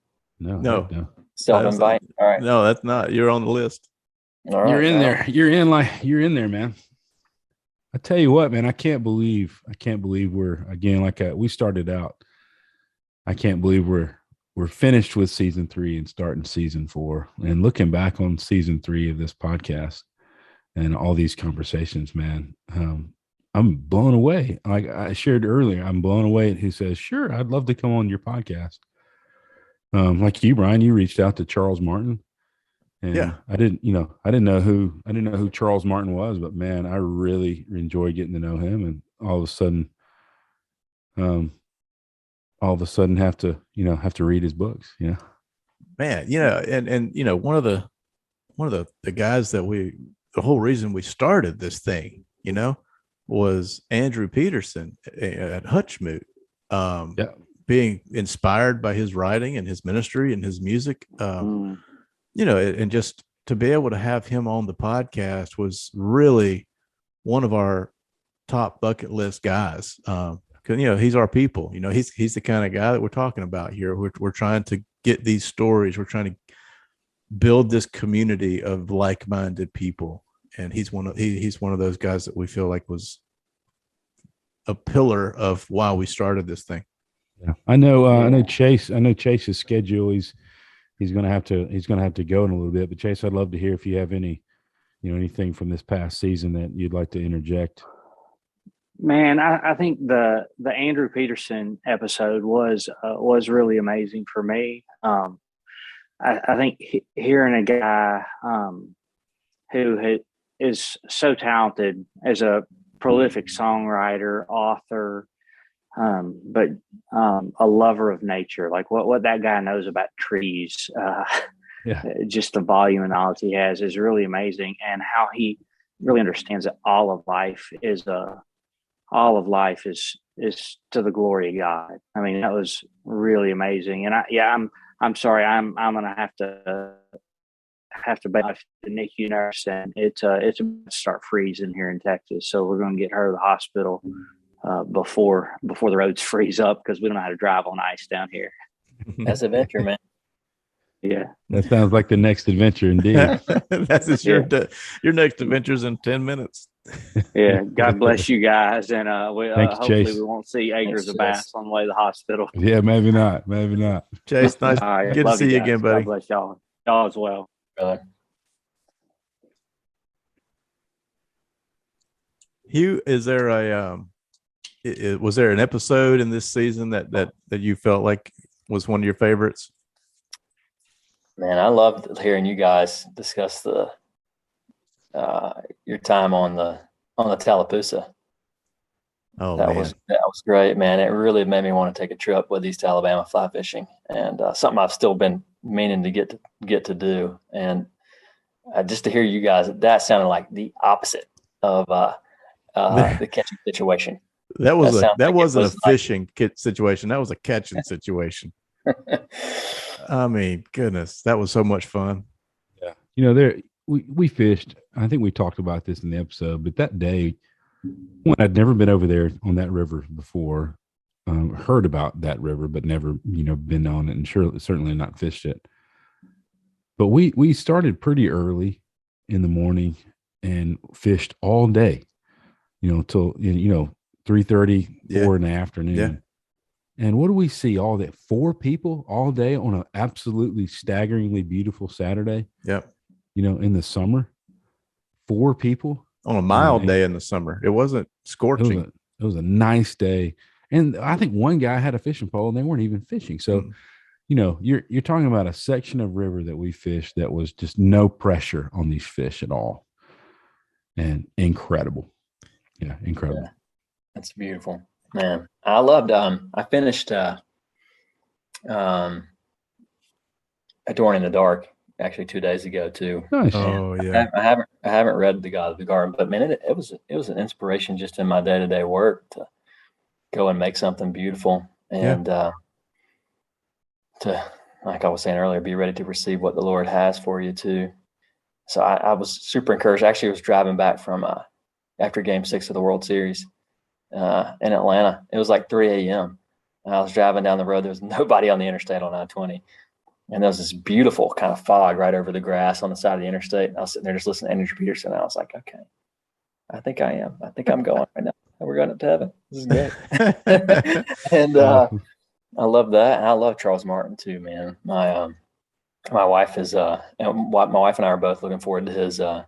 No. Self-invite. All right. No, that's not. You're on the list. All right, you're in there. You're in there, man. I tell you what, man, I can't believe we're, again, we started out. I can't believe we're we're finished with season 3 and starting season 4. And looking back on season 3 of this podcast and all these conversations, man, I'm blown away. Like I shared earlier, I'm blown away at who says, "Sure, I'd love to come on your podcast." Like you, Bryan, you reached out to Charles Martin, and Yeah. I didn't know who Charles Martin was, but man, I really enjoyed getting to know him, and all of a sudden have to read his books, Man, and one of the guys that the whole reason we started this thing, was Andrew Peterson at Hutchmoot. Yeah. Being inspired by his writing and his ministry and his music, and just to be able to have him on the podcast was really one of our top bucket list guys. Because he's our people. He's the kind of guy that we're talking about here. We're trying to get these stories. We're trying to build this community of like-minded people, and he's one of those guys that we feel like was a pillar of why we started this thing. Yeah, I know Chase. I know Chase's schedule. He's going to have to go in a little bit. But Chase, I'd love to hear if you have anything from this past season that you'd like to interject. Man, I think the Andrew Peterson episode was really amazing for me. I think hearing a guy who is so talented as a prolific songwriter, author, but a lover of nature, like what that guy knows about trees, just the volume of knowledge he has is really amazing, and how he really understands that all of life is to the glory of God. I mean, that was really amazing. And I'm sorry, I'm gonna have to back to Nick nurse, and it's about to start freezing here in Texas, so we're gonna get her to the hospital before the roads freeze up, because we don't know how to drive on ice down here. That's an adventure, man. Yeah, that sounds like the next adventure indeed. That's your next adventure's in 10 minutes. Yeah, God bless you guys, and hopefully Chase. we won't see acres of bass on the way to the hospital. Yeah, maybe not. Chase, nice. Good to see you again, buddy. God bless y'all as well. Hugh, is there was there an episode in this season that you felt like was one of your favorites? Man, I loved hearing you guys discuss your time on the Tallapoosa. Oh, that man. was great, man. It really made me want to take a trip with East Alabama fly fishing, and something I've still been meaning to get to do. And just to hear you guys, that sounded like the opposite of the catching situation. That wasn't a fishing situation. That was a catching situation. I mean, goodness, that was so much fun. Yeah. We fished. I think we talked about this in the episode, but that day, when I'd never been over there on that river before, heard about that river, but never, been on it, and certainly not fished it. But we started pretty early in the morning and fished all day, till 3:30, 4 in the afternoon. Yeah. And what do we see? All that 4 people all day on an absolutely staggeringly beautiful Saturday. Yep. In the summer, 4 people on a mild day in the summer. It wasn't scorching. It was a nice day. And I think one guy had a fishing pole and they weren't even fishing. So, you're talking about a section of river that we fished that was just no pressure on these fish at all. And incredible. Yeah, incredible. Yeah, that's beautiful. Man, I loved I finished Adorn in the Dark actually 2 days ago too. Nice. Oh yeah. I haven't read The God of the Garden, but man, it was an inspiration just in my day-to-day work to go and make something beautiful and to, like I was saying earlier, be ready to receive what the Lord has for you too. So I was super encouraged. Actually, I was driving back from after Game 6 of the World Series in Atlanta. It was like 3 a.m. And I was driving down the road. There was nobody on the interstate on I-20. And there was this beautiful kind of fog right over the grass on the side of the interstate. And I was sitting there just listening to Andrew Peterson. And I was like, okay, I think I'm going right now. We're going up to heaven. This is good. And I love that. And I love Charles Martin too, man. My wife is my wife and I are both looking forward to his the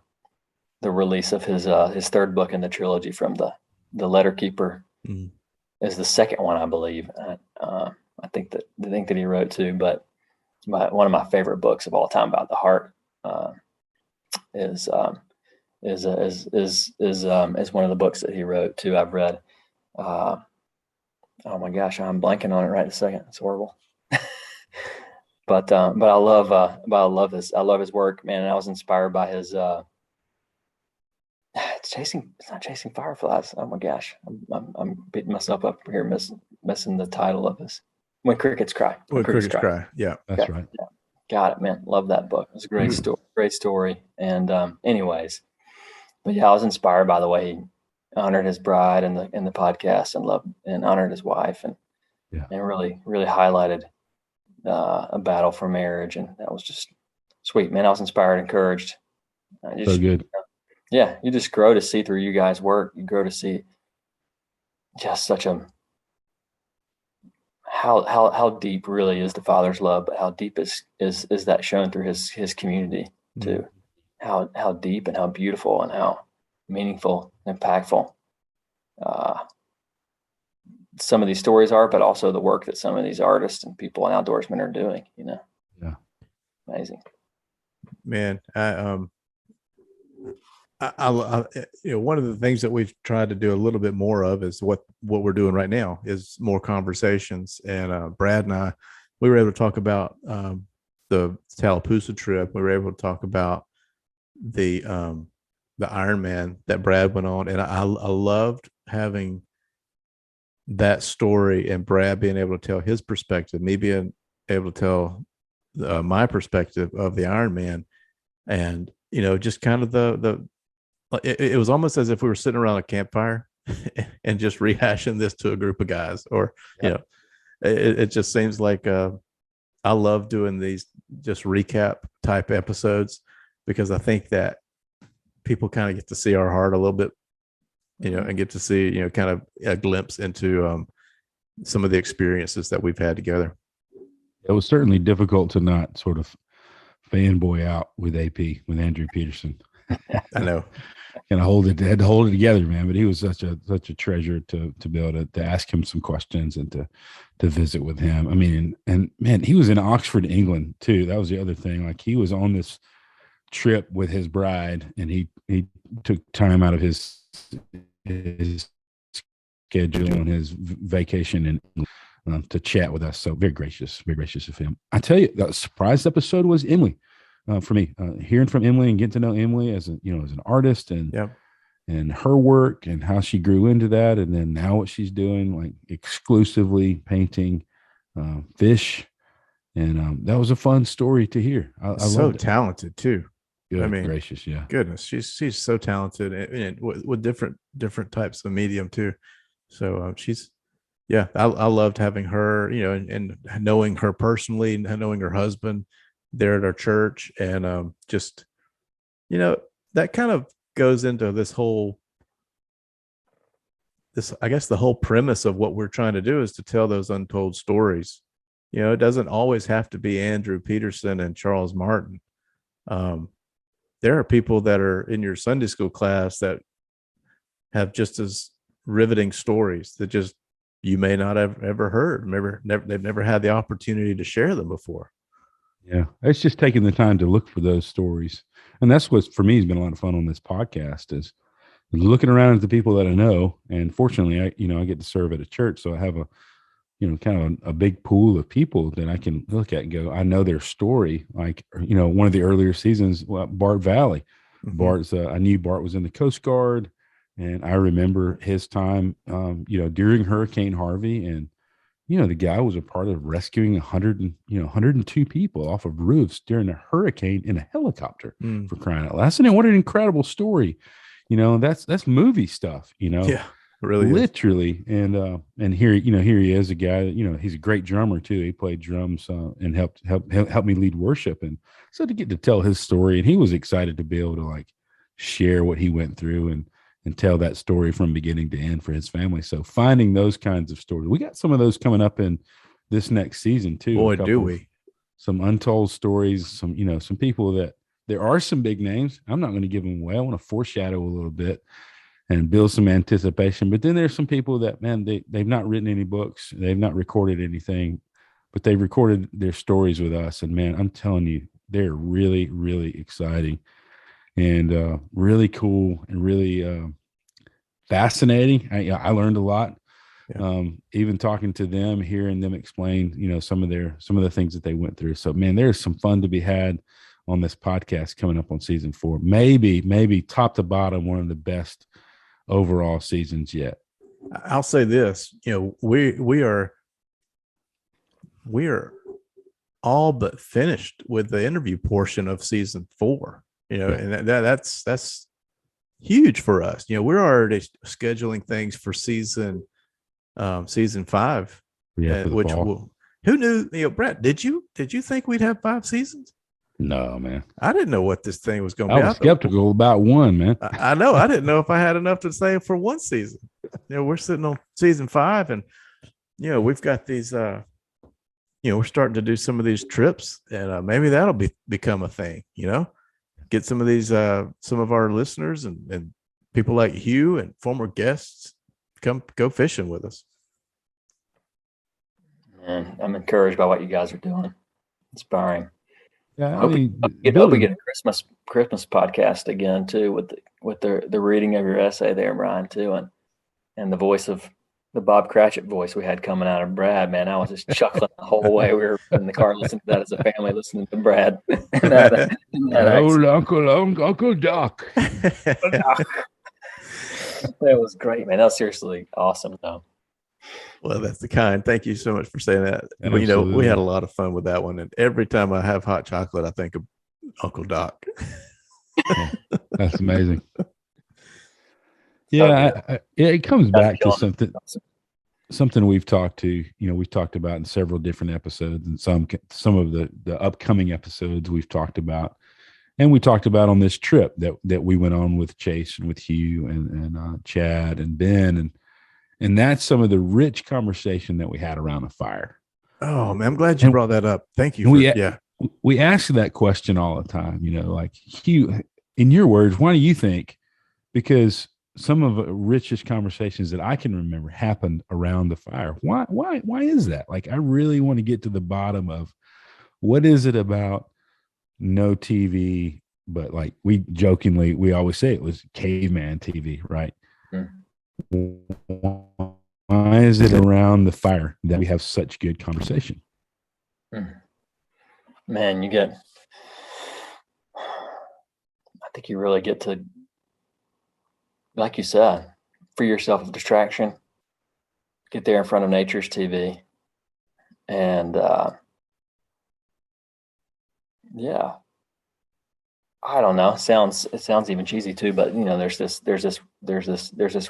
release of his third book in the trilogy from the Letter Keeper. Mm. Is the second one, I believe. I think that he wrote too, but one of my favorite books of all time about the heart is one of the books that he wrote too. I've read. Oh my gosh, I'm blanking on it right this second. It's horrible. But I love his work, man. And I was inspired by his it's not Chasing Fireflies. Oh my gosh, I'm beating myself up here, missing the title of this. When Crickets Cry. When Crickets Cry. Yeah, that's right. Yeah. Got it, man. Love that book. It was a great story. Great story. And anyways, but yeah, I was inspired by the way he honored his bride in the podcast and honored his wife and really highlighted a battle for marriage, and that was just sweet, man. I was inspired, encouraged. So good. You just grow to see through you guys' work. You grow to see just such a how deep really is the Father's love, but how deep is that shown through his community too. How deep and how beautiful and how meaningful and impactful some of these stories are, but also the work that some of these artists and people and outdoorsmen are doing, Yeah. Amazing. Man, I one of the things that we've tried to do a little bit more of is what we're doing right now is more conversations. And Brad and I, we were able to talk about the Tallapoosa trip. We were able to talk about the Ironman that Brad went on, and I loved having that story and Brad being able to tell his perspective, me being able to tell my perspective of the Ironman, and just kind of it was almost as if we were sitting around a campfire and just rehashing this to a group of guys, or it just seems like I love doing these just recap type episodes because I think that people kind of get to see our heart a little bit, and get to see, kind of a glimpse into some of the experiences that we've had together. It was certainly difficult to not sort of fanboy out with Andrew Peterson. I know. Had to hold it together, man. But he was such a treasure to be able to ask him some questions and to visit with him. I mean, and man, he was in Oxford, England too. That was the other thing. Like he was on this trip with his bride, and he took time out of his schedule and his vacation and to chat with us. So very gracious of him. I tell you, the surprise episode was Emily. For me, hearing from Emily and getting to know Emily as an artist and her work and how she grew into that, and then now what she's doing, like exclusively painting fish, and that was a fun story to hear. I so talented too. Good gracious, yeah, goodness, she's so talented and with different types of medium too. So I loved having her, and knowing her personally, and knowing her husband there at our church, and just that kind of goes into I guess the whole premise of what we're trying to do is to tell those untold stories. It doesn't always have to be Andrew Peterson and Charles Martin. There are people that are in your Sunday school class that have just as riveting stories that just you may not have ever heard. They've never had the opportunity to share them before. Yeah, it's just taking the time to look for those stories. And that's what, for me, has been a lot of fun on this podcast is looking around at the people that I know. And fortunately, I get to serve at a church. So I have kind of a big pool of people that I can look at and go, I know their story. Like, one of the earlier seasons, Bart Valley. Mm-hmm. I knew Bart was in the Coast Guard, and I remember his time, during Hurricane Harvey, and the guy was a part of rescuing 102 people off of roofs during a hurricane in a helicopter, for crying out loud. And what an incredible story. That's movie stuff, Yeah, really literally. Is. And here he is, a guy, he's a great drummer too. He played drums and helped me lead worship. And so to get to tell his story, and he was excited to be able to like share what he went through and tell that story from beginning to end for his family. So finding those kinds of stories, we got some of those coming up in this next season too. Boy, do we. Some untold stories, some people that there are some big names. I'm not going to give them away. I want to foreshadow a little bit and build some anticipation. But then there's some people that, man, they've not written any books. They've not recorded anything, but they've recorded their stories with us. And man, I'm telling you, they're really, really exciting and really cool and really fascinating. I learned a lot. Yeah. Even talking to them, hearing them explain, some of the things that they went through. So man, there's some fun to be had on this podcast coming up on season 4. Maybe top to bottom, one of the best overall seasons yet. I'll say this, we are all but finished with the interview portion of season 4, and that's huge for us. We're already scheduling things for season 5. Yeah. Who knew, Brett, did you think we'd have 5 seasons? No, man. I didn't know what this thing was going to be. I was skeptical about one, man. I know. I didn't know if I had enough to say for one season. We're sitting on season 5 and, we've got these, we're starting to do some of these trips and maybe that'll become a thing, get some of these, some of our listeners and people like Hugh and former guests come go fishing with us. Man, I'm encouraged by what you guys are doing. Inspiring. Yeah, I hope we get a Christmas podcast again too with the reading of your essay there, Bryan, too, and the voice of the Bob Cratchit voice we had coming out of Brad. Man, I was just chuckling the whole way we were in the car listening to that as a family, listening to Brad. Old Uncle Doc. That was great, man. That was seriously awesome, though. Well, that's the kind. Thank you so much for saying that. We had a lot of fun with that one. And every time I have hot chocolate, I think of Uncle Doc. Yeah, that's amazing. Yeah, it comes back to something we've talked about in several different episodes, and some of the upcoming episodes we've talked about, and we talked about on this trip that we went on with Chase and with Hugh and Chad and Ben and that's some of the rich conversation that we had around the fire. Oh man, I'm glad you brought that up. Thank you. We ask that question all the time, like Hugh, in your words, why do you think? Because some of the richest conversations that I can remember happened around the fire. Why is that? Like, I really want to get to the bottom of what is it about no TV, but like we always say it was caveman TV, right? Why is it around the fire that we have such good conversation? Man, I think you really get to, like you said, free yourself of distraction, get there in front of nature's TV. And I don't know. It sounds even cheesy too, but there's this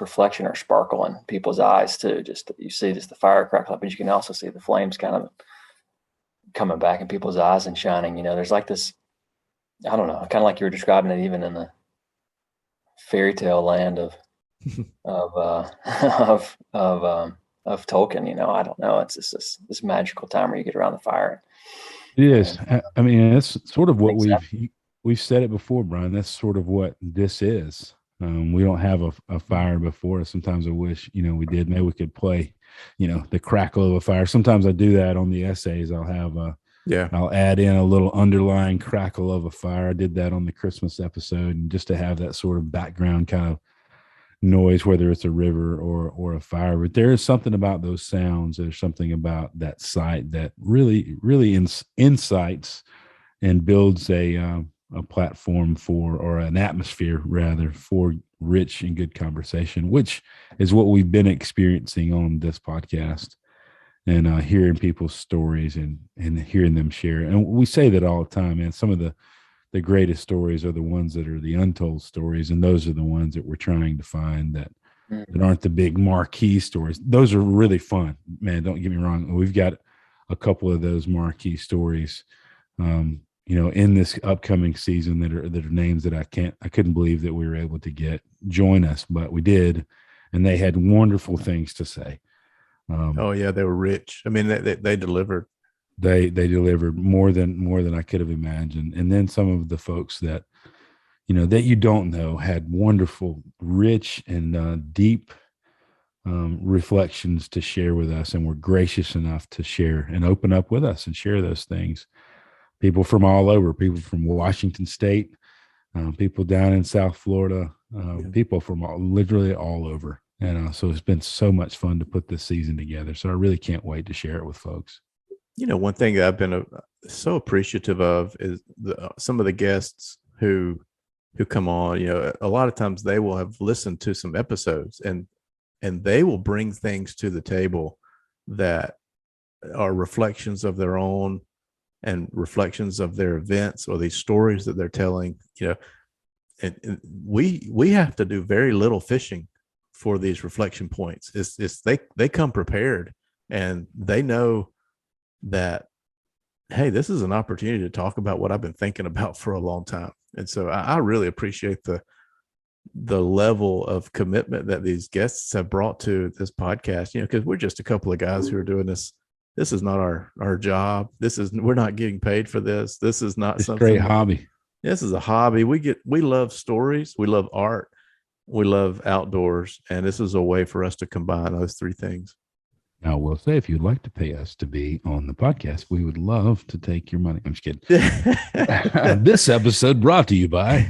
reflection or sparkle in people's eyes too. Just you see just the fire crackle up, but you can also see the flames kind of coming back in people's eyes and shining. There's like this, I don't know, kind of like you were describing it, even in the fairy tale land of Tolkien. I don't know. It's just this magical time where you get around the fire. It is. I mean, that's sort of what we've said it before, Bryan. That's sort of what this is. We don't have a fire before. Sometimes I wish, we did. Maybe we could play, the crackle of a fire. Sometimes I do that on the essays. I'll have I'll add in a little underlying crackle of a fire. I did that on the Christmas episode, and just to have that sort of background kind of noise, whether it's a river or a fire. But there is something about those sounds. There's something about that sight that really, really incites and builds a platform or an atmosphere rather for rich and good conversation, which is what we've been experiencing on this podcast, and hearing people's stories and hearing them share. And we say that all the time, man. Some of the greatest stories are the ones that are the untold stories, and those are the ones that we're trying to find that aren't the big marquee stories. Those are really fun, man. Don't get me wrong. We've got a couple of those marquee stories in this upcoming season that are names that I couldn't believe that we were able to join us, but we did, and they had wonderful things to say. Oh yeah, they were rich. I mean, they delivered. They delivered more than I could have imagined. And then some of the folks that that you don't know had wonderful, rich, and deep reflections to share with us, and were gracious enough to share and open up with us and share those things. People from all over, people from Washington State, people down in South Florida, people from literally all over. And so it's been so much fun to put this season together. So I really can't wait to share it with folks. One thing that I've been so appreciative of is some of the guests who come on. A lot of times they will have listened to some episodes and they will bring things to the table that are reflections of their own and reflections of their events or these stories that they're telling. And we have to do very little fishing for these reflection points. It's they come prepared, and they know that, hey, this is an opportunity to talk about what I've been thinking about for a long time. And so I really appreciate the level of commitment that these guests have brought to this podcast, because we're just a couple of guys who are doing this. This is not our job. We're not getting paid for this. This is not It's a something great hobby. This is a hobby. We love stories. We love art. We love outdoors. And this is a way for us to combine those three things. Now, we'll say, if you'd like to pay us to be on the podcast, we would love to take your money. I'm just kidding. This episode brought to you by.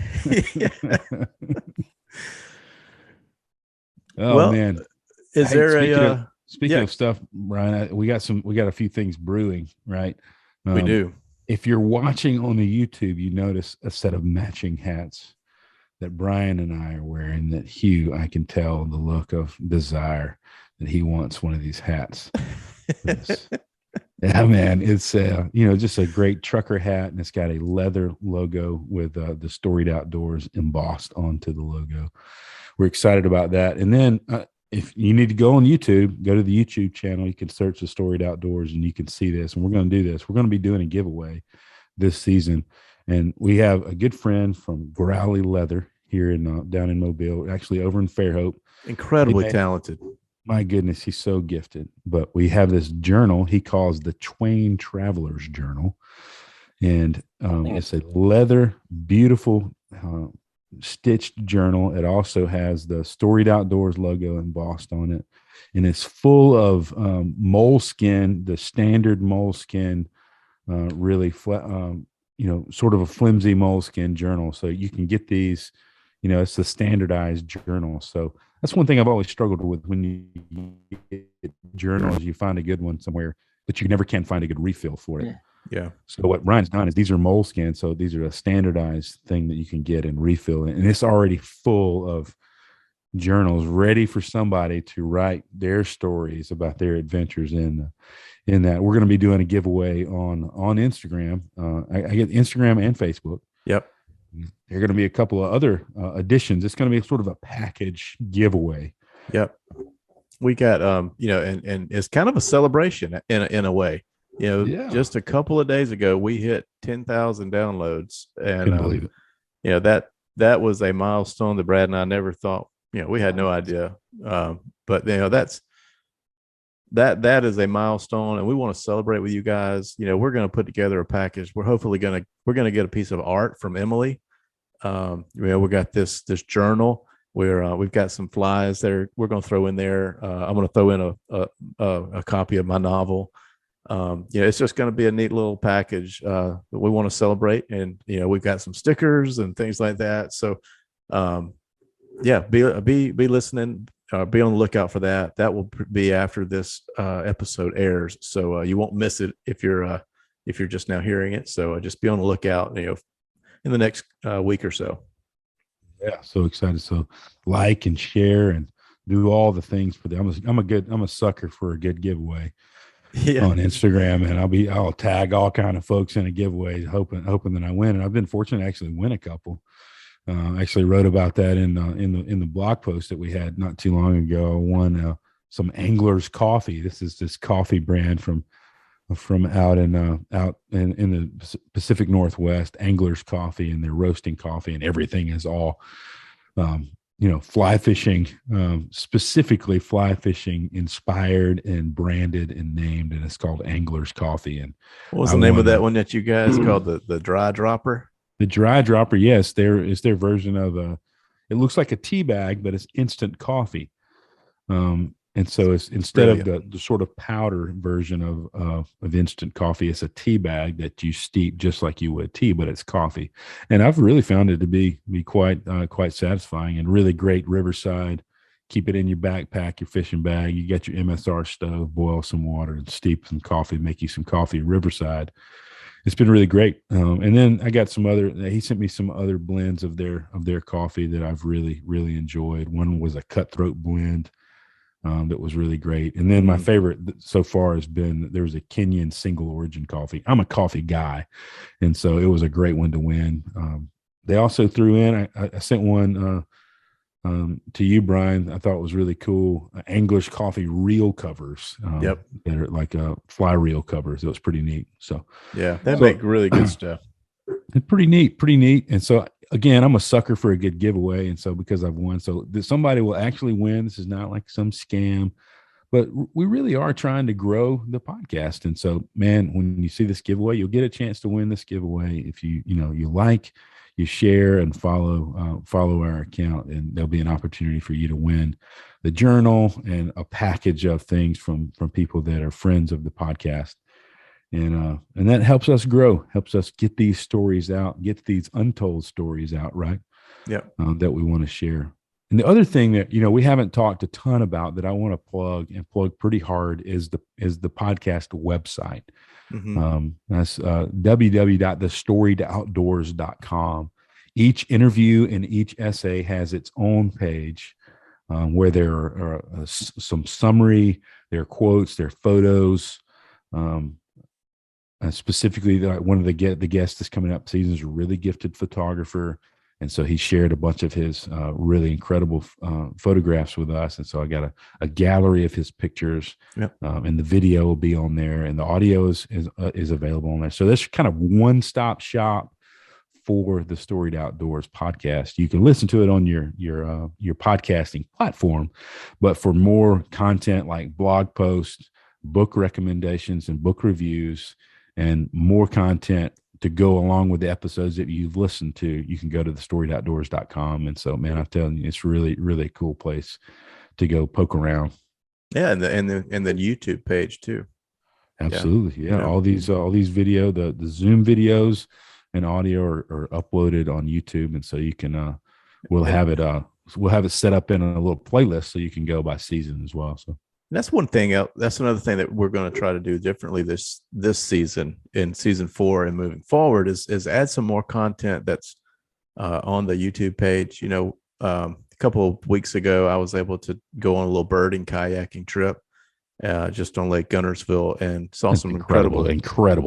Well, man. Is there speaking of stuff, Bryan, we got a few things brewing, right? We do. If you're watching on the YouTube, you notice a set of matching hats that Bryan and I are wearing. That Hugh, I can tell the look of desire that he wants one of these hats. Yeah, man, it's just a great trucker hat, and it's got a leather logo with the Storied Outdoors embossed onto the logo. We're excited about that. And then if you need to go on YouTube, go to the YouTube channel. You can search the Storied Outdoors, and you can see this. And we're going to do this. We're going to be doing a giveaway this season, and we have a good friend from Growly Leather here in down in Mobile, actually over in Fairhope. Incredibly talented. My goodness, he's so gifted. But we have this journal he calls the Twain Traveler's Journal. And it's a leather, beautiful, stitched journal. It also has the Storied Outdoors logo embossed on it. And it's full of moleskin, the standard moleskin, really flat, sort of a flimsy moleskin journal. So you can get these, it's the standardized journal. So that's one thing I've always struggled with when you get journals. You find a good one somewhere, but you never can find a good refill for it. Yeah. So what Bryan's done is these are moleskin. So these are a standardized thing that you can get and refill it. And it's already full of journals ready for somebody to write their stories about their adventures in that. We're going to be doing a giveaway on Instagram. I get Instagram and Facebook. Yep. There are going to be a couple of other additions. It's going to be sort of a package giveaway. Yep. We got, and it's kind of a celebration in a way. Just a couple of days ago, we hit 10,000 downloads, and believe it. That was a milestone that Brad and I never thought. We had no idea. But that is a milestone, and we want to celebrate with you guys. We're going to put together a package. We're hopefully going to get a piece of art from Emily. We got this journal where we've got some flies there. We're going to throw in there. I'm going to throw in a copy of my novel. It's just going to be a neat little package that we want to celebrate. And, we've got some stickers and things like that. So, be listening, be on the lookout for that. That will be after this episode airs. So you won't miss it if you're just now hearing it. So just be on the lookout, in the next week or so. Yeah. So excited. So like and share and do all the things for them. I'm a sucker for a good giveaway. On Instagram, and I'll tag all kind of folks in a giveaway, hoping that I win. And I've been fortunate to actually win a couple. Actually wrote about that in the blog post that we had not too long ago. I won some Angler's Coffee. This is this coffee brand from out in the Pacific Northwest. Angler's Coffee, and they're roasting coffee, and everything is all fly fishing, specifically fly fishing inspired and branded and named, and it's called Angler's Coffee. And what was the name of that one that you guys called the dry dropper? The dry dropper, yes, is their version of it looks like a tea bag, but it's instant coffee. And so it's instead of the sort of powder version of instant coffee, it's a tea bag that you steep just like you would tea, but it's coffee. And I've really found it to be quite satisfying and really great riverside. Keep it in your backpack, your fishing bag. You get your MSR stove, boil some water and steep some coffee, make you some coffee riverside. It's been really great. And then I got he sent me some other blends of their coffee that I've really, really enjoyed. One was a cutthroat blend that was really great. And then my favorite so far has been, there was a Kenyan single origin coffee. I'm a coffee guy. And so it was a great one to win. They also threw in, I sent one to you, Brian. I thought it was really cool. English coffee reel covers. Yep. They're like fly reel covers. It was pretty neat. So yeah, they make really good stuff. Pretty neat. And so again, I'm a sucker for a good giveaway. And so because I've won, so somebody will actually win. This is not like some scam, but we really are trying to grow the podcast. And so, man, when you see this giveaway, you'll get a chance to win this giveaway. If you like, you share and follow our account, and there'll be an opportunity for you to win the journal and a package of things from people that are friends of the podcast. And that helps us grow, helps us get these stories out, get these untold stories out, right? Yeah. That we want to share. And the other thing that, we haven't talked a ton about that I want to plug pretty hard is the podcast website. Mm-hmm. That's www.thestoriedoutdoors.com. Each interview and each essay has its own page where there are some summary, there are quotes, there are photos. Specifically, one of the guests that's coming up season is a really gifted photographer. And so he shared a bunch of his really incredible photographs with us. And so I got a gallery of his pictures. Yep. And the video will be on there, and the audio is available on there. So that's kind of one-stop shop for the Storied Outdoors podcast. You can listen to it on your podcasting platform, but for more content like blog posts, book recommendations, and book reviews, and more content to go along with the episodes that you've listened to, you can go to thestoriedoutdoors.com. And so, man, I'm telling you, it's really, really a cool place to go poke around. Yeah. And the YouTube page too. Absolutely. Yeah. All these video, the Zoom videos and audio are uploaded on YouTube. And so you can, we'll have it set up in a little playlist so you can go by season as well. So. That's one thing. That's another thing that we're going to try to do differently this season, in season 4 and moving forward, is add some more content that's on the YouTube page. A couple of weeks ago, I was able to go on a little birding kayaking trip just on Lake Gunnersville, and saw some incredible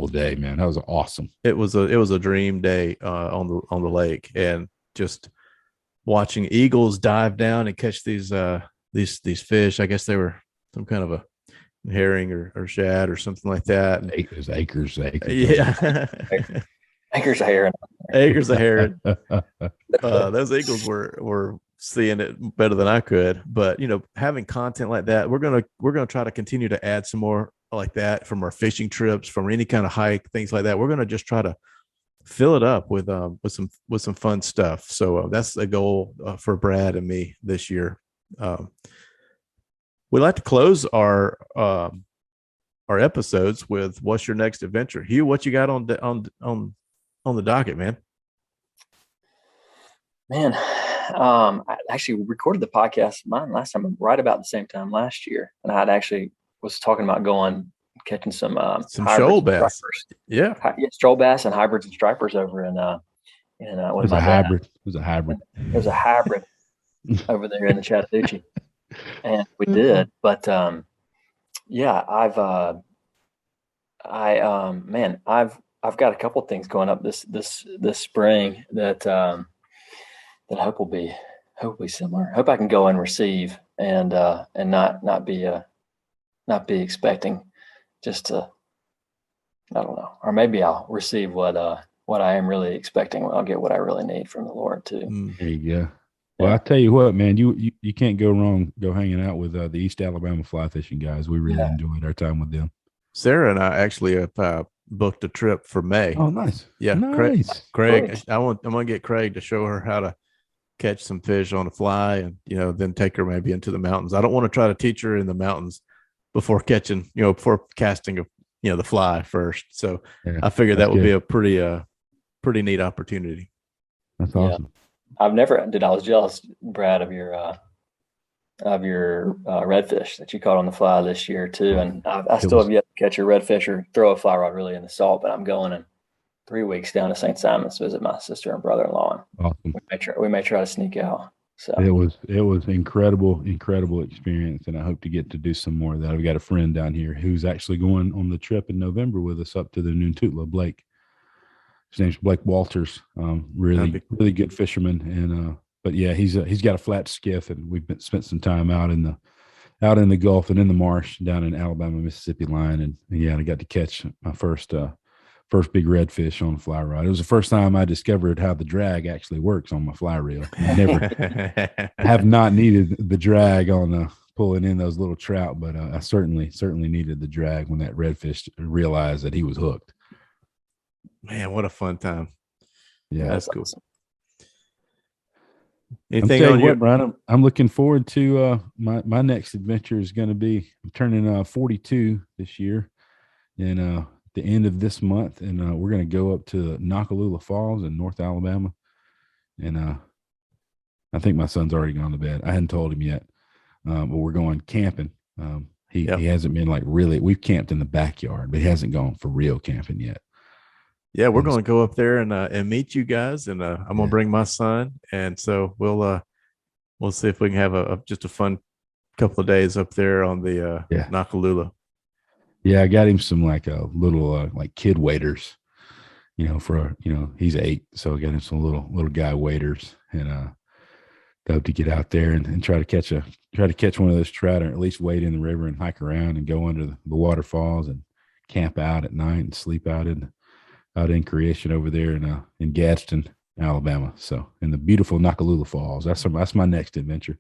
day, man. That was awesome. It was a dream day on the lake, and just watching eagles dive down and catch these fish. I guess they were some kind of a herring or shad or something like that. Acres. Yeah. Acres of heron. Acres of heron. Those eagles were seeing it better than I could. But having content like that, we're gonna try to continue to add some more like that from our fishing trips, from any kind of hike, things like that. We're gonna just try to fill it up with some fun stuff. So that's a goal for Brad and me this year. We like to close our episodes with "What's your next adventure?" Hugh, what you got on the docket, man? Man, I actually recorded the podcast mine last time, right about the same time last year, and I actually was talking about catching some shoal bass. Yeah, shoal bass and hybrids and stripers over in it was a hybrid. It was a hybrid over there in the Chattahoochee. And we did, but I've got a couple things going up this spring that I hope will be similar. I hope I can go and receive and not be expecting just to, I don't know, or maybe I'll receive what I am really expecting. I'll get what I really need from the Lord too. There you go. Well, I tell you what, man, you can't go wrong hanging out with the East Alabama fly fishing guys. We really enjoyed our time with them. Sarah and I actually have booked a trip for May. Oh, nice. Yeah, Nice. Craig. I'm gonna get Craig to show her how to catch some fish on a fly, and then take her maybe into the mountains. I don't want to try to teach her in the mountains before before casting the fly first. So I figured that would be a pretty neat opportunity. That's awesome. I've never did. I was jealous, Brad, of your redfish that you caught on the fly this year too. And I still have yet to catch a redfish or throw a fly rod really in the salt, but I'm going in 3 weeks down to St. Simon's to visit my sister and brother-in-law. Awesome. We may try to sneak out. So it was incredible experience, and I hope to get to do some more of that. I've got a friend down here who's actually going on the trip in November with us up to the Nuntutla, Blake. His name's Blake Walters. Really good fisherman, and but yeah, he's got a flat skiff, and we've spent some time out in the Gulf and in the marsh down in Alabama Mississippi line, and yeah, I got to catch my first big redfish on a fly rod. It was the first time I discovered how the drag actually works on my fly reel. I have not needed the drag on pulling in those little trout, but I certainly needed the drag when that redfish realized that he was hooked. Man, what a fun time. Yeah, that's cool. Awesome. Anything on your Brian? I'm looking forward to my next adventure is going to be I'm turning 42 this year, and the end of this month, and we're going to go up to Nakalula Falls in North Alabama, and I think my son's already gone to bed. I hadn't told him yet, but we're going camping. He hasn't been we've camped in the backyard, but he hasn't gone for real camping yet. Yeah, we're going to go up there and meet you guys, and I'm going to bring my son, and so we'll see if we can have just a fun couple of days up there on the Nakalula. Yeah, I got him some little kid waders, he's 8, so I got him some little guy waders, and hope to get out there and try to catch one of those trout, or at least wade in the river and hike around and go under the waterfalls and camp out at night and sleep out in creation over there in Gadsden, Alabama. So in the beautiful Nakalula Falls. That's my next adventure.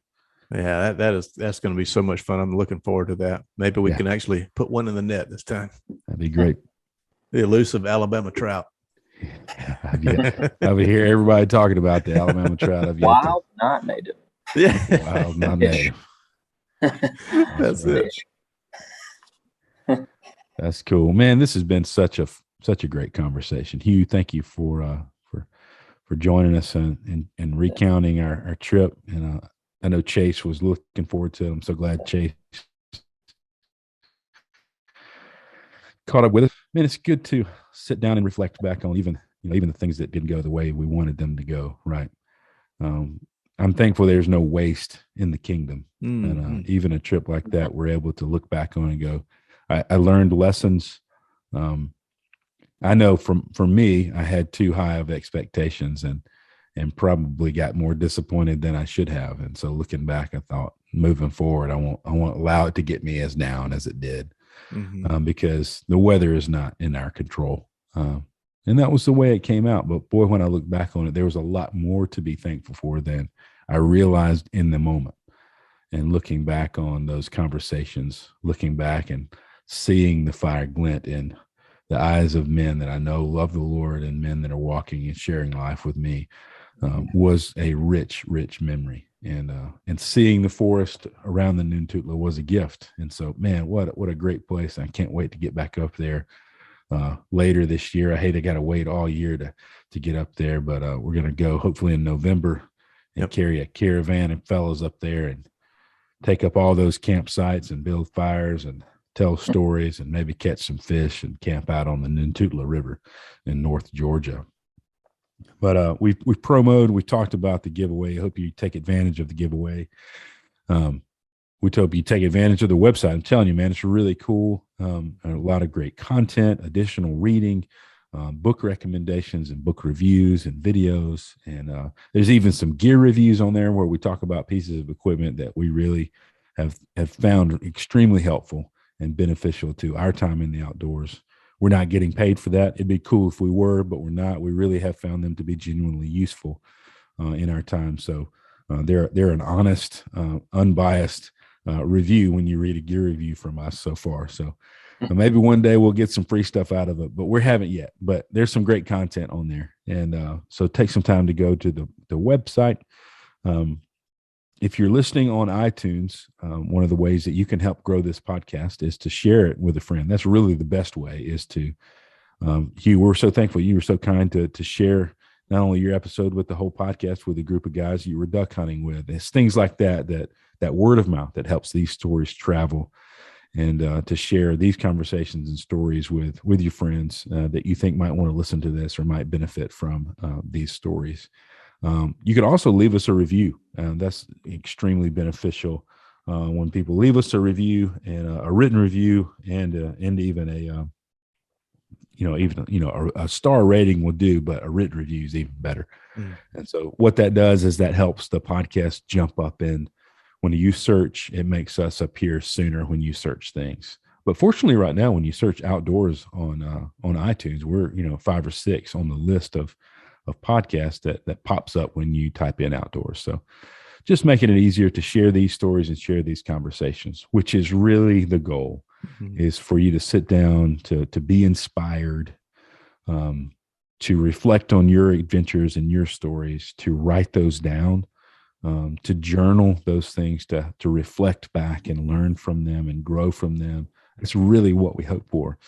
Yeah, that's going to be so much fun. I'm looking forward to that. Maybe we can actually put one in the net this time. That'd be great. The elusive Alabama trout. I've hear everybody talking about the Alabama trout. Wild, not native. Yeah, wild, not native. That's it. That's cool, man. This has been such a great conversation, Hugh. Thank you for joining us and recounting our trip. And I know Chase was looking forward to it. I'm so glad Chase caught up with us. Man, it's good to sit down and reflect back on even the things that didn't go the way we wanted them to go. Right. I'm thankful there's no waste in the kingdom. Mm-hmm. And even a trip like that, we're able to look back on and go, I learned lessons. I know for me, I had too high of expectations and probably got more disappointed than I should have. And so looking back, I thought moving forward, I won't allow it to get me as down as it did, because the weather is not in our control. And that was the way it came out. But boy, when I look back on it, there was a lot more to be thankful for than I realized in the moment. And looking back on those conversations, looking back and seeing the fire glint in the eyes of men that I know love the Lord and men that are walking and sharing life with me, was a rich memory. And seeing the forest around the Nuntutla was a gift. And so, man, what a great place. I can't wait to get back up there later this year. I hate I got to wait all year to get up there, but we're going to go hopefully in November and carry a caravan of fellows up there and take up all those campsites and build fires and tell stories and maybe catch some fish and camp out on the Nuntutla River in North Georgia. But we've promoted, we talked about the giveaway. I hope you take advantage of the giveaway. We hope you take advantage of the website. I'm telling you, man, it's really cool. A lot of great content, additional reading, book recommendations and book reviews and videos. And there's even some gear reviews on there where we talk about pieces of equipment that we really have found extremely helpful and beneficial to our time in the outdoors. We're not getting paid for that. It'd be cool if we were, but we're not. We really have found them to be genuinely useful in our time. So they're an honest, unbiased review when you read a gear review from us so far. So maybe one day we'll get some free stuff out of it, but we haven't yet. But there's some great content on there, and so take some time to go to the website. If you're listening on iTunes, one of the ways that you can help grow this podcast is to share it with a friend. That's really the best way. Is to Hugh, we're so thankful you were so kind to share not only your episode with the whole podcast with a group of guys you were duck hunting with. It's things like that word of mouth that helps these stories travel, and to share these conversations and stories with your friends that you think might want to listen to this or might benefit from these stories. You can also leave us a review. That's extremely beneficial when people leave us a review, and a written review, and even a star rating will do, but a written review is even better. And so what that does is that helps the podcast jump up in. When you search, it makes us appear sooner when you search things. But fortunately, right now, when you search outdoors on iTunes, we're 5 or 6 on the list of podcasts that pops up when you type in outdoors. So just making it easier to share these stories and share these conversations, which is really the goal, is for you to sit down, to be inspired, to reflect on your adventures and your stories, to write those down, to journal those things, to reflect back and learn from them and grow from them. It's really what we hope for.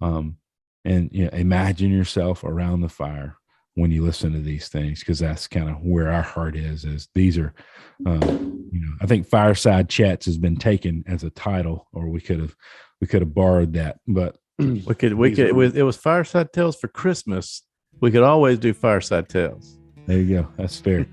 And imagine yourself around the fire when you listen to these things, because that's kind of where our heart is these are, I think Fireside Chats has been taken as a title, or we could have borrowed that, but it was Fireside Tales for Christmas. We could always do Fireside Tales. There you go. That's fair.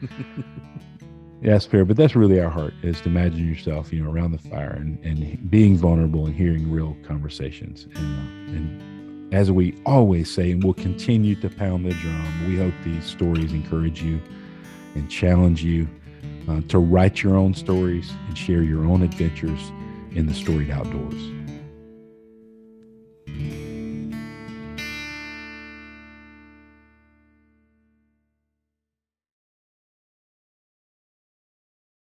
Yeah, that's fair. But that's really our heart, is to imagine yourself, around the fire and being vulnerable and hearing real conversations. And as we always say, and we'll continue to pound the drum, we hope these stories encourage you and challenge you to write your own stories and share your own adventures in the storied outdoors.